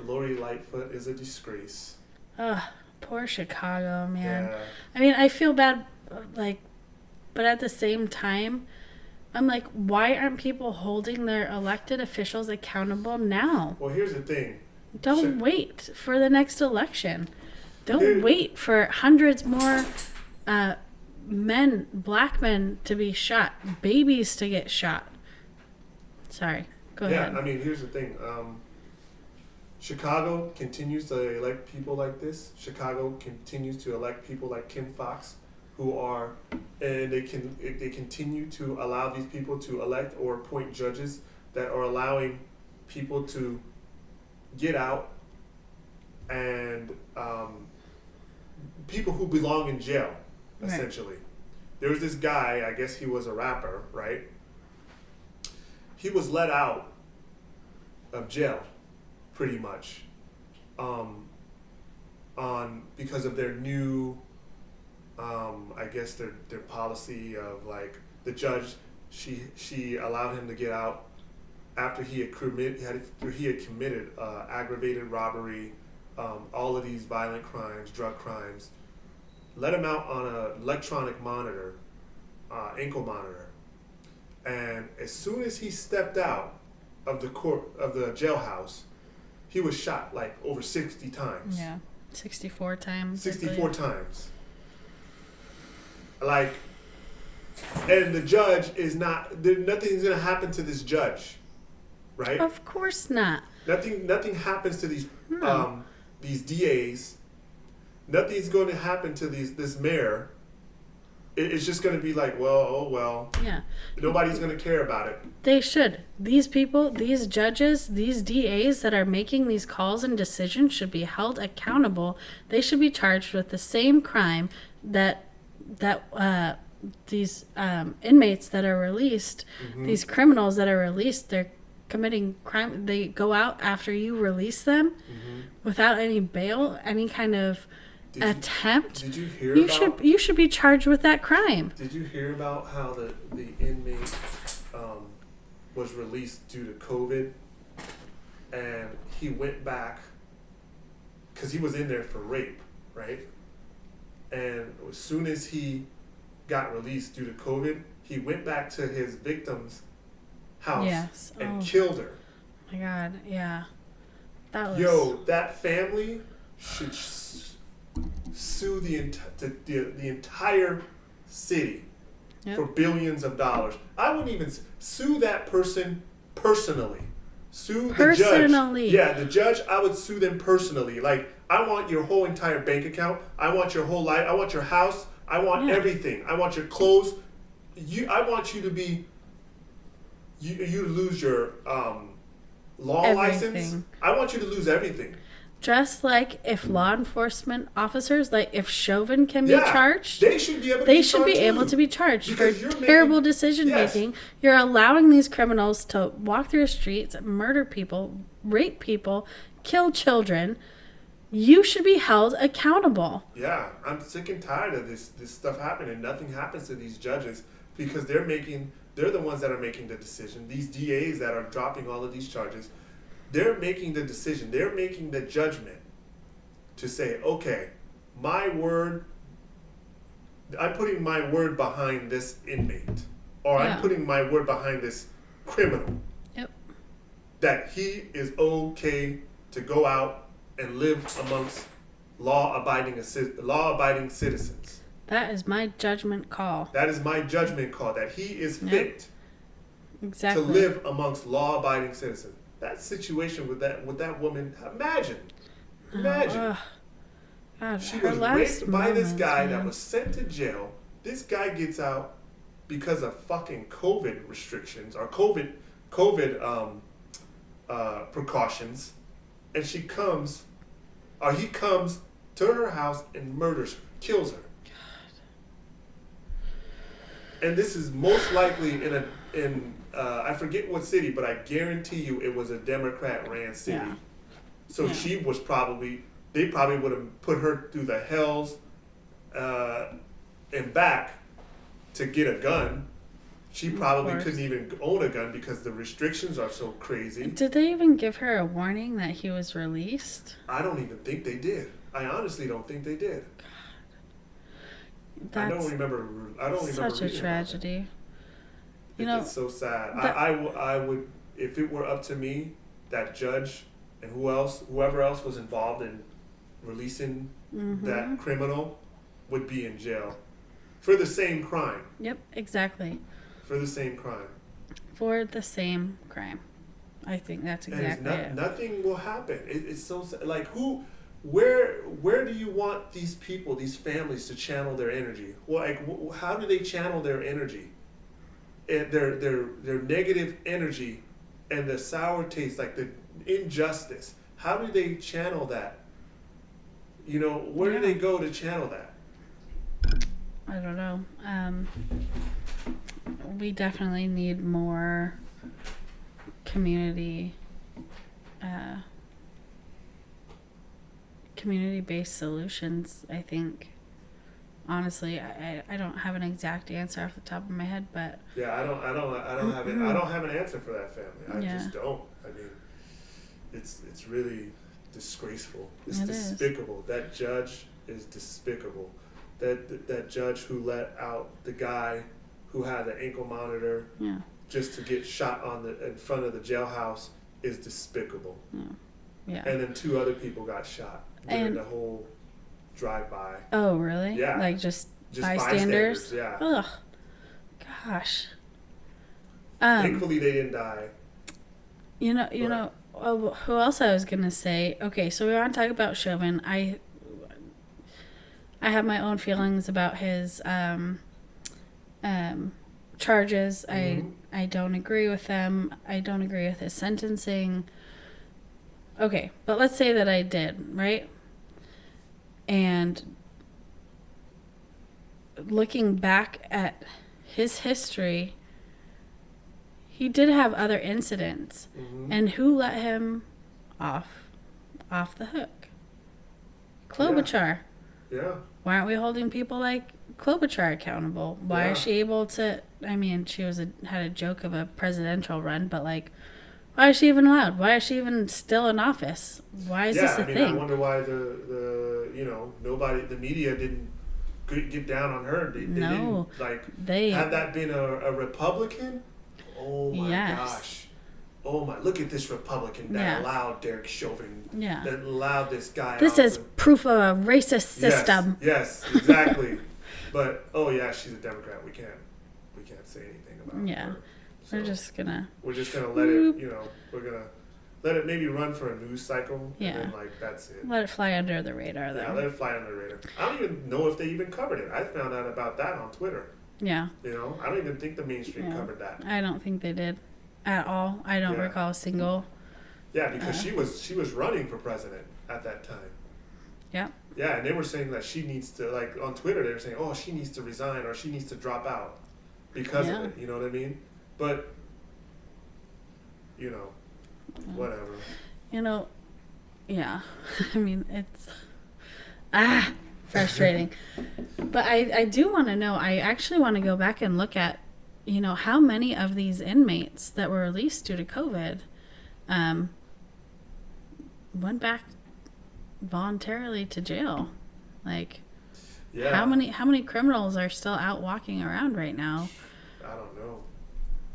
Lori Lightfoot is a disgrace. Ugh, poor Chicago, man. Yeah. I mean, I feel bad, but at the same time, I'm like, why aren't people holding their elected officials accountable now? Well, here's the thing. Don't wait for the next election. Don't wait for hundreds more black men to be shot, babies to get shot. Sorry, go ahead. Yeah, I mean, here's the thing. Chicago continues to elect people like this. Chicago continues to elect people like Kim Foxx, and they continue to allow these people to elect or appoint judges that are allowing people to get out, and people who belong in jail, essentially. There was this guy, I guess he was a rapper, right? He was let out of jail, pretty much, because of their new, I guess their policy of like the judge, she allowed him to get out after he had committed aggravated robbery, all of these violent crimes, drug crimes. Let him out on an electronic monitor, ankle monitor, and as soon as he stepped out of the jailhouse, he was shot like over 60 times. Yeah, 64 times. 64 times. Like, and the judge is nothing's gonna happen to this judge, right? Of course not. Nothing happens to these DAs. Nothing's going to happen to this mayor. It's just going to be like, well, oh well. Yeah. Nobody's going to care about it. They should. These people, these judges, these DAs that are making these calls and decisions should be held accountable. They should be charged with the same crime that these inmates that are released, these criminals that are released, they're committing crime. They go out after you release them without any bail, any kind of attempt. Did you hear you should be charged with that crime. Did you hear about how the inmate was released due to COVID, and he went back because he was in there for rape, right? And as soon as he got released due to COVID, he went back to his victim's house and killed her. Oh my God, yeah. That family should sue the entire city for billions of dollars. I wouldn't even sue that person personally. Sue the personally. judge. Yeah, the judge, I would sue them personally. Like, I want your whole entire bank account. I want your whole life. I want your house. I want everything. I want your clothes. I want you to be, you lose your law license. I want you to lose everything. Just like if law enforcement officers, like if Chauvin can be charged, they should be able to be charged for terrible decision making. You're allowing these criminals to walk through the streets, murder people, rape people, kill children. You should be held accountable. Yeah, I'm sick and tired of this stuff happening. Nothing happens to these judges because they're the ones that are making the decision. These DAs that are dropping all of these charges, they're making the decision. They're making the judgment to say, okay, I'm putting my word behind this inmate. Or I'm putting my word behind this criminal. Yep. That he is okay to go out and live amongst law-abiding citizens. That is my judgment call. That is my judgment call. That he is fit to live amongst law-abiding citizens. That situation with that woman, imagine. God, she was raped by this guy that was sent to jail. This guy gets out because of fucking COVID restrictions or COVID precautions, and he comes to her house and murders her, kills her. And this is most likely in I forget what city, but I guarantee you it was a Democrat-ran city. Yeah. So she was they probably would have put her through the hells and back to get a gun. She probably couldn't even own a gun because the restrictions are so crazy. Did they even give her a warning that he was released? I don't even think they did. I honestly don't think they did. God. I don't remember such a tragedy. It's so sad. I would, if it were up to me, that judge and whoever else was involved in releasing that criminal would be in jail for the same crime. Yep, exactly. For the same crime. For the same crime. I think that's exactly it. Nothing will happen. It's so sad. Like where do you want these people, these families, to channel their energy? Well, like, how do they channel their energy? And their negative energy and the sour taste, like the injustice. How do they channel that? Where do they go to channel that? I don't know. We definitely need more community-based solutions, I think. Honestly, I don't have an exact answer off the top of my head, but I don't have an answer for that family. I just don't. I mean, it's really disgraceful. It's despicable. That judge is despicable. That judge who let out the guy who had the ankle monitor just to get shot in front of the jailhouse is despicable. Yeah. And then 2 other people got shot during the whole drive-by. Oh, really? Yeah. Like just bystanders? Yeah. Ugh. Gosh. Thankfully, they didn't die. You know, who else I was gonna say? Okay, so we want to talk about Chauvin. I have my own feelings about his charges. I don't agree with them. I don't agree with his sentencing. Okay, but let's say that I did, right? And looking back at his history, he did have other incidents. And who let him off the hook? Klobuchar. Yeah. Why aren't we holding people like Klobuchar accountable? Why is she able to? I mean, she had a joke of a presidential run, but like, why is she even allowed? Why is she even still in office? Why is this a thing? I wonder why the media didn't get down on her. They didn't, had that been a Republican, oh my gosh. Oh my, look at this Republican that allowed Derek Chauvin, that allowed this guy. This is proof of a racist system. Yes, exactly. But, she's a Democrat. We can't say anything about her. So we're just gonna let it, we're gonna let it maybe run for a news cycle. Yeah. And then, like, that's it. Let it fly under the radar, though. Yeah, let it fly under the radar. I don't even know if they even covered it. I found out about that on Twitter. Yeah. You know, I don't even think the mainstream covered that. I don't think they did at all. I don't recall a single. Yeah, because she was running for president at that time. Yeah. Yeah, and they were saying that she needs to, like, on Twitter, they were saying, oh, she needs to resign or she needs to drop out because of it. You know what I mean? But, you know, whatever. You know, yeah. I mean, it's frustrating. But I do want to know, I actually want to go back and look at, you know, how many of these inmates that were released due to COVID went back voluntarily to jail. Like, how many criminals are still out walking around right now? I don't know.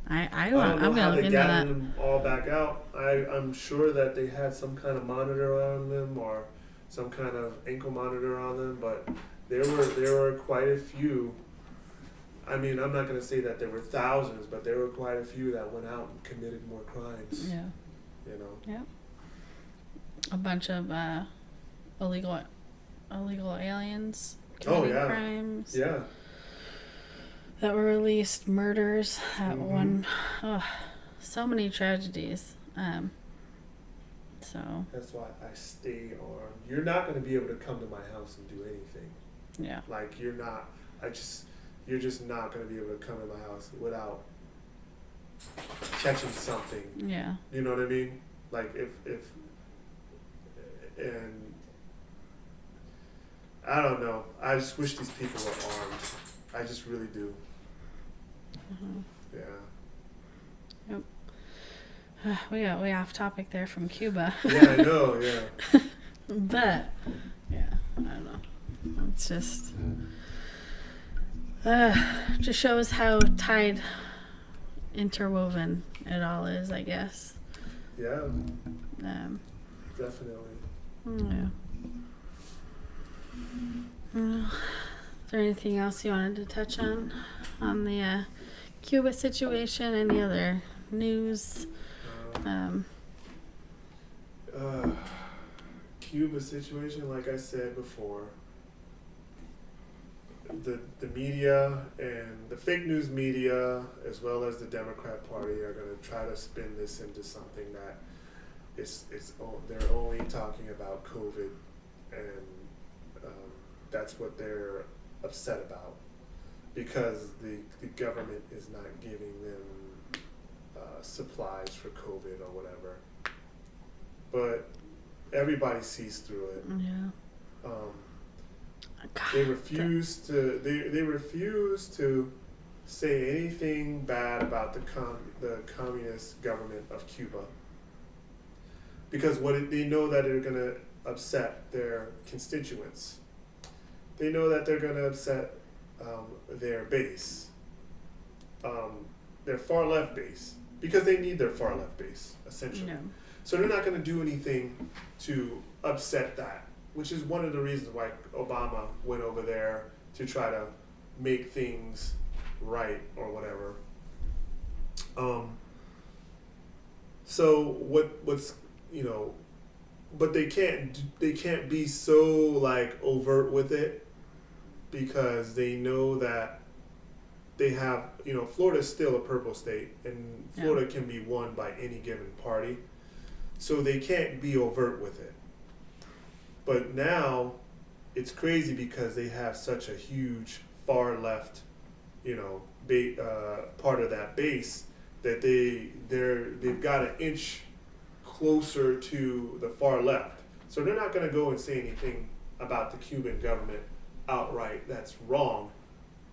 I'm gonna look into that. Them all back out. I'm sure that they had some kind of monitor on them or some kind of ankle monitor on them, but there were quite a few. I mean, I'm not going to say that there were thousands, but there were quite a few that went out and committed more crimes. Yeah. You know. Yeah. A bunch of illegal aliens committing crimes. Yeah. That were released, murders, that one, so many tragedies. So that's why I stay armed. You're not going to be able to come to my house and do anything. Yeah. Like, you're not. You're just not going to be able to come to my house without catching something. Yeah. You know what I mean? Like, and I don't know. I just wish these people were armed. I just really do. Mm-hmm. Yeah. Yep. We got way off topic there from Cuba. Yeah, I know, yeah. But, yeah, I don't know. It's just shows how tied, interwoven it all is, I guess. Yeah. Definitely. Yeah. Is there anything else you wanted to touch on the Cuba situation? Any other news? Cuba situation, like I said before, the media and the fake news media, as well as the Democrat Party, are going to try to spin this into something that they're only talking about COVID, and that's what they're upset about, because the government is not giving them supplies for COVID or whatever. But everybody sees through it. Yeah. They refuse to say anything bad about the communist government of Cuba, because they know that they're going to upset their constituents. They know that they're going to upset their base, their far left base, because they need their far left base, essentially. No. So they're not going to do anything to upset that, which is one of the reasons why Obama went over there to try to make things right or whatever. So what's but they can't be so like overt with it, because they know that they have, Florida's still a purple state, and Florida can be won by any given party. So they can't be overt with it. But now it's crazy because they have such a huge far left, part of that base, that they've got an inch closer to the far left. So they're not going to go and say anything about the Cuban government outright that's wrong.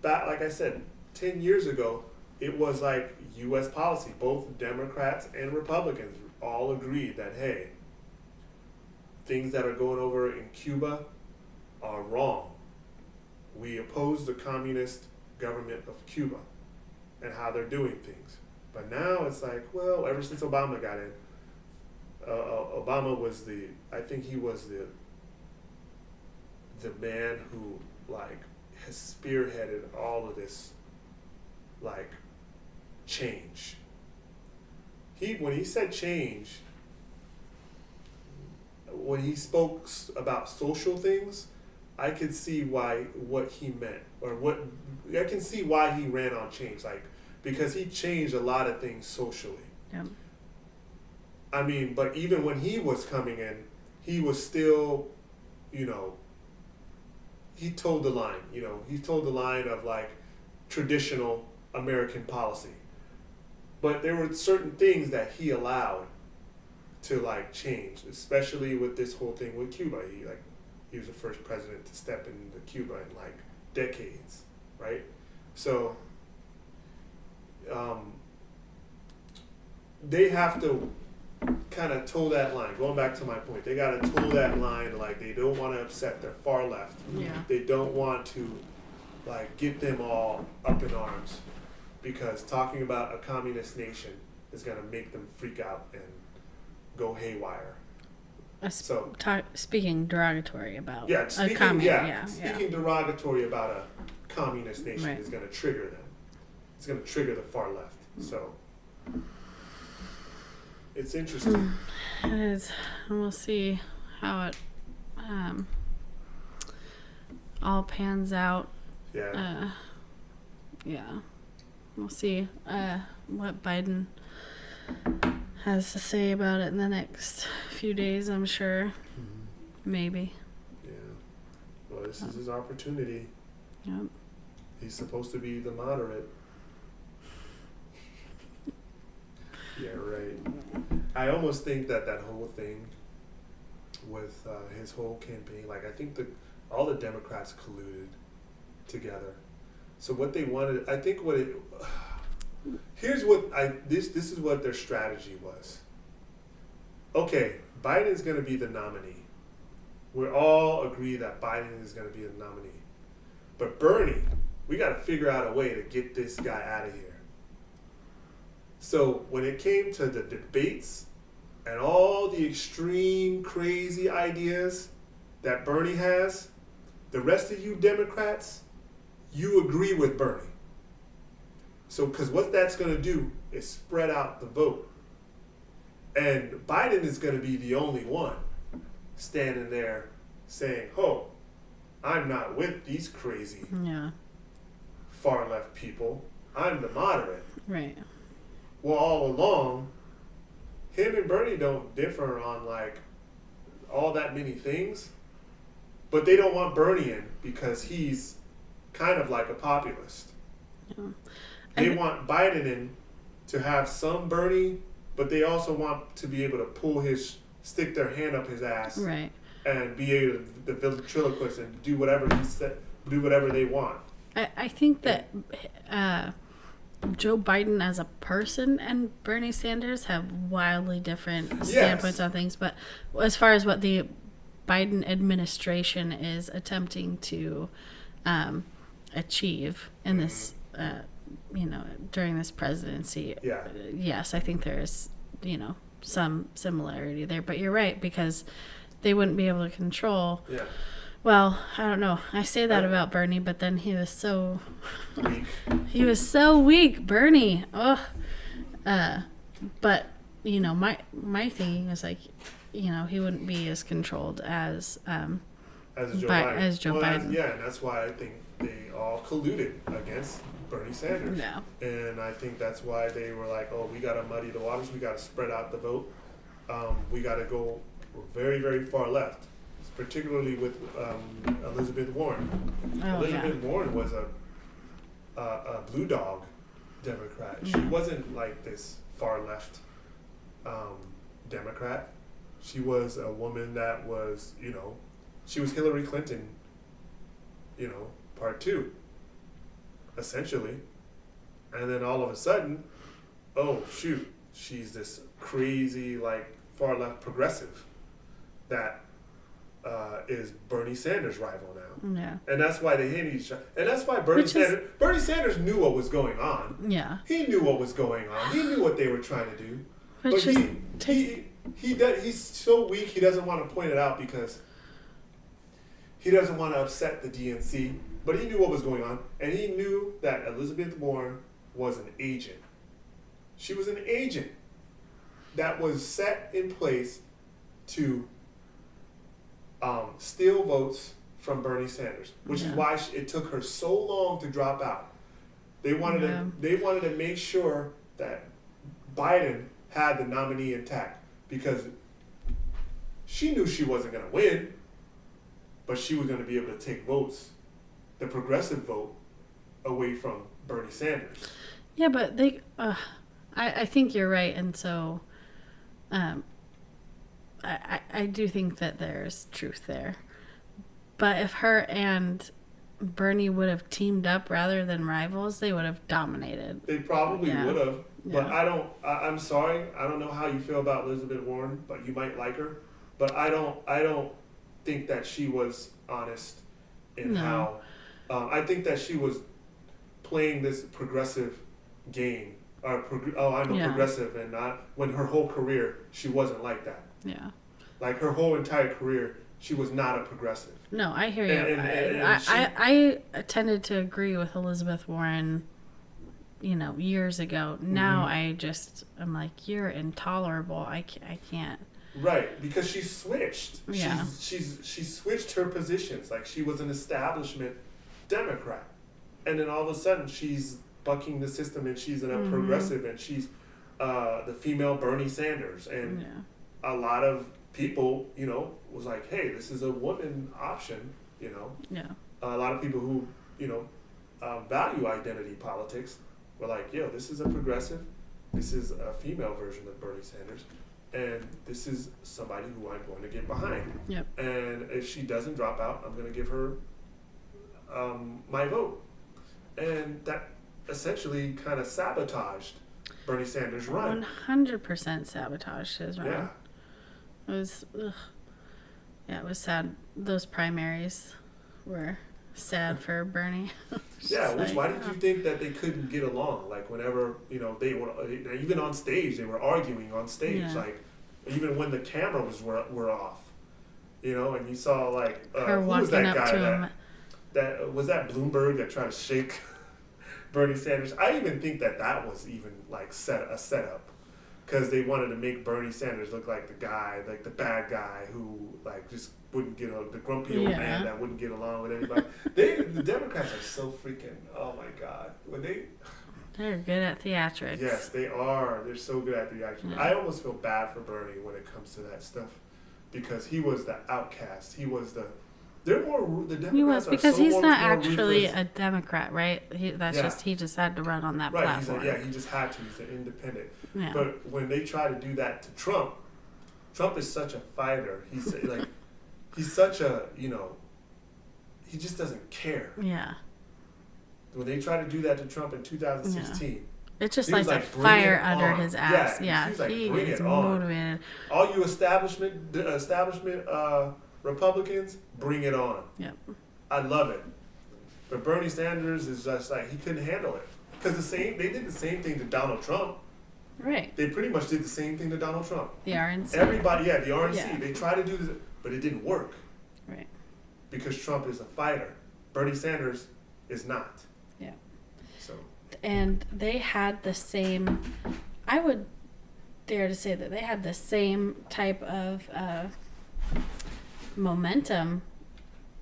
That, like I said, 10 years ago, it was like U.S. policy. Both Democrats and Republicans all agreed that, hey, things that are going over in Cuba are wrong. We oppose the communist government of Cuba and how they're doing things. But now it's like, well, ever since Obama got in, Obama was I think he was the man who, like, has spearheaded all of this, like, change. When he said change, when he spoke about social things, I could see what he meant, I can see why he ran on change, like, because he changed a lot of things socially. Yeah. I mean, but even when he was coming in, he was still, you know, he told the line, of like traditional American policy. But there were certain things that he allowed to like change, especially with this whole thing with Cuba. He was the first president to step into Cuba in like decades, right? So they have to kind of toe that line. Going back to my point, they got to toe that line. Like, they don't want to upset their far left. Yeah. They don't want to like get them all up in arms, because talking about a communist nation is going to make them freak out and go haywire. Speaking derogatory about speaking derogatory about a communist nation is going to trigger them. It's going to trigger the far left. So it's interesting. It is. And we'll see how it all pans out. Yeah. Yeah. We'll see what Biden has to say about it in the next few days, I'm sure. Mm-hmm. Maybe. Yeah. Well, this is his opportunity. Yep. He's supposed to be the moderate. Yeah, right. I almost think that whole thing with his whole campaign, like, I think all the Democrats colluded together. So what they wanted, I think this is what their strategy was. Okay, Biden's going to be the nominee. We all agree that Biden is going to be the nominee. But Bernie, we got to figure out a way to get this guy out of here. So when it came to the debates and all the extreme crazy ideas that Bernie has, the rest of you Democrats, you agree with Bernie. So, because what that's going to do is spread out the vote. And Biden is going to be the only one standing there saying, oh, I'm not with these crazy far left people. I'm the moderate. Right. Well, all along, him and Bernie don't differ on like all that many things, but they don't want Bernie in because he's kind of like a populist. Yeah. They want Biden in to have some Bernie, but they also want to be able to stick their hand up his ass, right, and be able to the ventriloquist and do whatever he said, do whatever they want. I think that Joe Biden as a person and Bernie Sanders have wildly different standpoints on things, but as far as what the Biden administration is attempting to achieve in this, during this presidency, yes, I think there's, some similarity there. But you're right, because they wouldn't be able to control. Yeah. Well, I don't know. I say that about Bernie, but then he was so weak. He was so weak, Bernie. Oh, but my thinking is like, he wouldn't be as controlled as Joe Biden. And that's why I think they all colluded against Bernie Sanders. Yeah. And I think that's why they were like, oh, we got to muddy the waters. We got to spread out the vote. We got to go very, very far left. Particularly with Elizabeth Warren. Elizabeth Warren was a blue dog Democrat. She wasn't like this far left Democrat. She was a woman that was, she was Hillary Clinton, part two, essentially. And then all of a sudden, oh shoot, she's this crazy like far left progressive that is Bernie Sanders' rival now. Yeah. And that's why they hate each other. And that's why Bernie Sanders knew what was going on. Yeah. He knew what was going on. He knew what they were trying to do. But he's so weak, he doesn't want to point it out because he doesn't want to upset the DNC. But he knew what was going on. And he knew that Elizabeth Warren was an agent. She was an agent that was set in place to steal votes from Bernie Sanders, which is why it took her so long to drop out. They wanted to make sure that Biden had the nominee intact because she knew she wasn't going to win, but she was going to be able to take votes, the progressive vote, away from Bernie Sanders. Yeah, but I think you're right, and so I do think that there's truth there. But if her and Bernie would have teamed up rather than rivals, they would have dominated. They probably would have. But I'm sorry, I don't know how you feel about Elizabeth Warren, but you might like her. But I don't think that she was honest in how. I think that she was playing this progressive game. I'm a progressive, and not when her whole career she wasn't like that. Yeah. Like her whole entire career, she was not a progressive. No, I hear you. I tended to agree with Elizabeth Warren, years ago. Now I'm like, you're intolerable. I can't. Right, because she switched. Yeah. She switched her positions. Like she was an establishment Democrat, and then all of a sudden she's bucking the system, and she's a progressive, and she's the female Bernie Sanders, and a lot of people, was like, hey, this is a woman option, Yeah. A lot of people who, value identity politics were like, yo, this is a progressive, this is a female version of Bernie Sanders, and this is somebody who I'm going to get behind. Yep. And if she doesn't drop out, I'm going to give her my vote. And that essentially kind of sabotaged Bernie Sanders' run. 100% sabotaged his run. Yeah. It was, it was sad. Those primaries were sad for Bernie. Why did you think that they couldn't get along? Like whenever, they were, even on stage, they were arguing on stage. Like even when the cameras were off, and you saw like, her who was that guy that was that Bloomberg that tried to shake Bernie Sanders? I even think that was even like a setup. Because they wanted to make Bernie Sanders look like the guy, like the bad guy who like just wouldn't get the grumpy old man that wouldn't get along with anybody. The Democrats are so freaking, oh my God. They're good at theatrics. Yes, they are. They're so good at theatrics. Yeah. I almost feel bad for Bernie when it comes to that stuff because he was the outcast. He was the Democrats he was, because he's not actually a Democrat, right? He just had to run on that platform. He just had to. He's an independent. Yeah. But when they try to do that to Trump is such a fighter. He's like, he's such a, he just doesn't care. Yeah. When they try to do that to Trump in 2016, it's just like a fire under his ass. Yeah, he is motivated. All you establishment Republicans, bring it on. Yep. I love it. But Bernie Sanders is just like, he couldn't handle it. Because they did the same thing to Donald Trump. Right. They pretty much did the same thing to Donald Trump. The RNC. Everybody, the RNC. Yeah. They tried to do this, but it didn't work. Right. Because Trump is a fighter. Bernie Sanders is not. Yeah. So. And they had the same, I would dare to say that they had the same type of momentum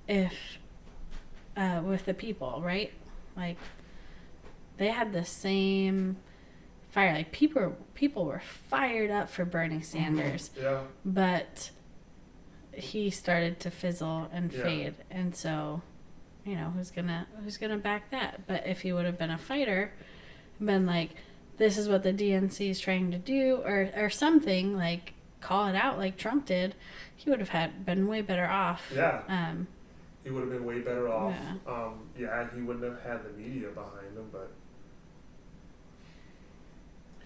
with the people, right? Like they had the same fire. Like people were fired up for Bernie Sanders. Yeah. But he started to fizzle and fade, and so who's gonna back that? But if he would have been a fighter, been like, this is what the DNC is trying to do, or something, like call it out like Trump did, he would have been way better off. Yeah. He would have been way better off. Yeah. He wouldn't have had the media behind him, but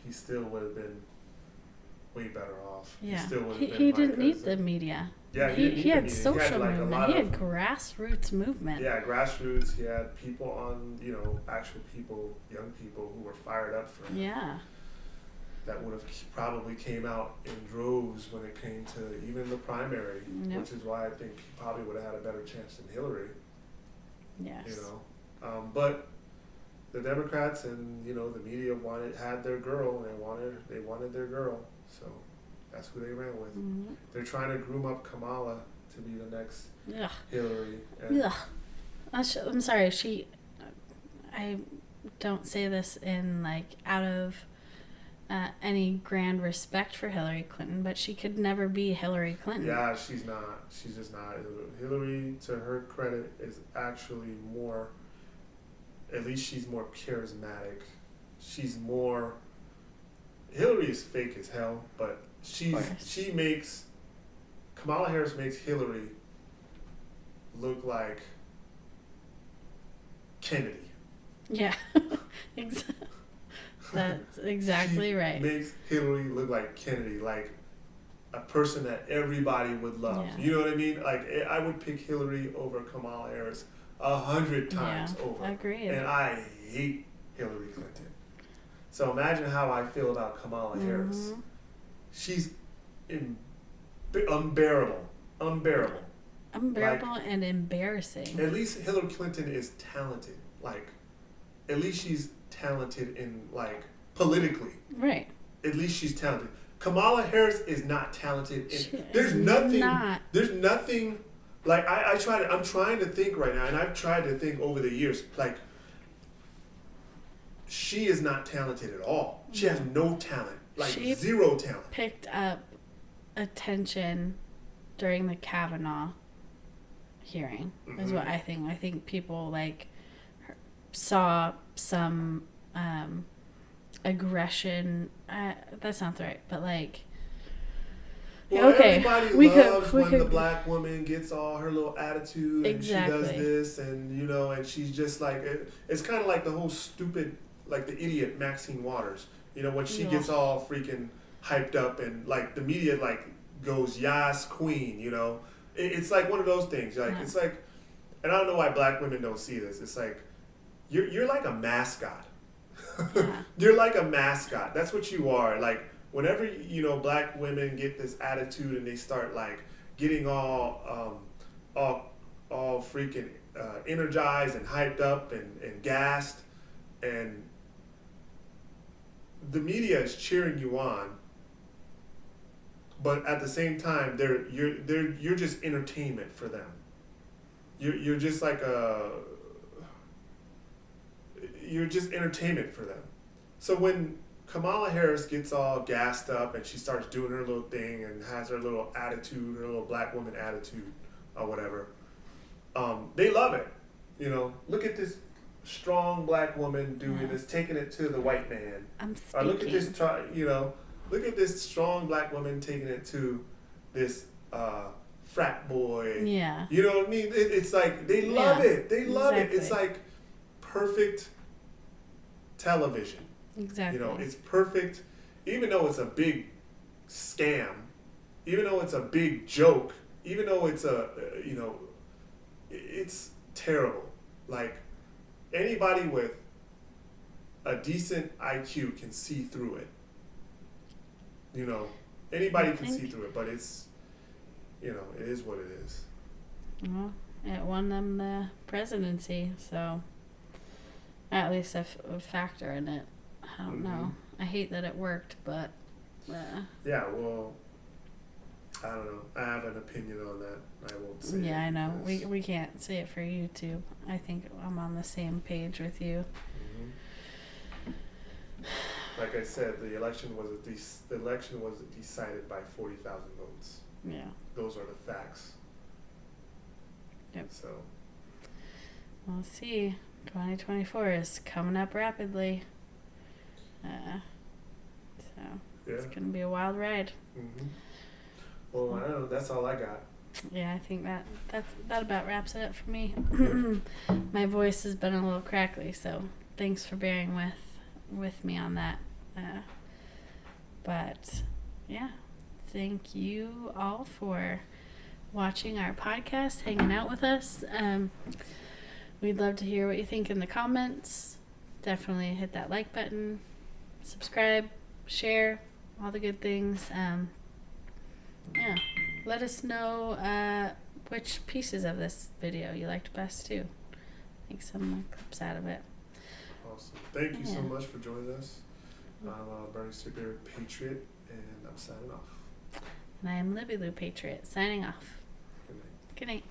he still would have been way better off. Yeah. He didn't need the media. Yeah, he had social movement. He had grassroots movement. Yeah, grassroots. He had people on, actual people, young people who were fired up for him. Yeah. That would have probably came out in droves when it came to even the primary, which is why I think he probably would have had a better chance than Hillary. Yes. But the Democrats and the media had their girl, and they wanted their girl, so that's who they ran with. Mm-hmm. They're trying to groom up Kamala to be the next Ugh. Hillary. Ugh. I'm sorry. I don't say this in like out of any grand respect for Hillary Clinton, but she could never be Hillary Clinton. Yeah, she's not. She's just not. Hillary, to her credit, is actually more. At least she's more charismatic. She's more. Hillary is fake as hell, but Kamala Harris makes Hillary look like Kennedy. Yeah. That's exactly right. Makes Hillary look like Kennedy, like a person that everybody would love. Yeah. You know what I mean? Like, I would pick Hillary over Kamala Harris 100 times over. Agreed. And I hate Hillary Clinton. So imagine how I feel about Kamala Harris. She's unbearable. Unbearable And embarrassing. At least Hillary Clinton is talented. Like, at least she's talented in, like, politically. Right. At least she's talented. Kamala Harris is not talented. There's nothing, like, I'm trying to think right now, and I've tried to think over the years, like, she is not talented at all. She has no talent. Like, zero talent. Picked up attention during the Kavanaugh hearing, is what I think. I think people, like, saw some aggression. That's not the right, but like. Well, everybody loves when the black woman gets all her little attitude and she does this, and you know, and she's just like it's kind of like the whole stupid, like the idiot Maxine Waters. You know, when she gets all freaking hyped up and like the media like goes yas queen. You know, it's like one of those things. Like it's like, and I don't know why black women don't see this. It's like you're like a mascot. You're like a mascot. That's what you are. Like whenever you know black women get this attitude and they start like getting all freaking energized and hyped up and gassed, and the media is cheering you on. But at the same time, you're just entertainment for them. You're just like you're just entertainment for them. So when Kamala Harris gets all gassed up and she starts doing her little thing and has her little attitude, her little black woman attitude or whatever, they love it. You know, look at this strong black woman doing this, taking it to the white man. Or look at this, look at this strong black woman taking it to this frat boy. Yeah. You know what I mean? It's like they love it. They love it. It's like perfect television. Exactly. You know, it's perfect, even though it's a big scam, even though it's a big joke, even though it's it's terrible. Like, anybody with a decent IQ can see through it. You know, anybody can see through it, but it's, you know, it is what it is. Well, it won them the presidency, so at least a factor in it. I don't know. I hate that it worked, but... Yeah, well, I don't know. I have an opinion on that. I won't say it. Yeah, I know. We can't say it for YouTube. I think I'm on the same page with you. Like I said, the election was decided by 40,000 votes. Yeah. Those are the facts. Yep. So. We'll see. 2024 is coming up rapidly. So it's going to be a wild ride. Well, I don't know. That's all I got. Yeah, I think that about wraps it up for me. My voice has been a little crackly, so thanks for bearing with me on that. But yeah, thank you all for watching our podcast, hanging out with us. We'd love to hear what you think in the comments. Definitely hit that like button, subscribe, share, all the good things. Yeah, let us know which pieces of this video you liked best too. Make some clips out of it. Awesome. Thank you so much for joining us. I'm Bernie Superior Patriot, and I'm signing off. And I am Libby Patriot, signing off. Good night. Good night.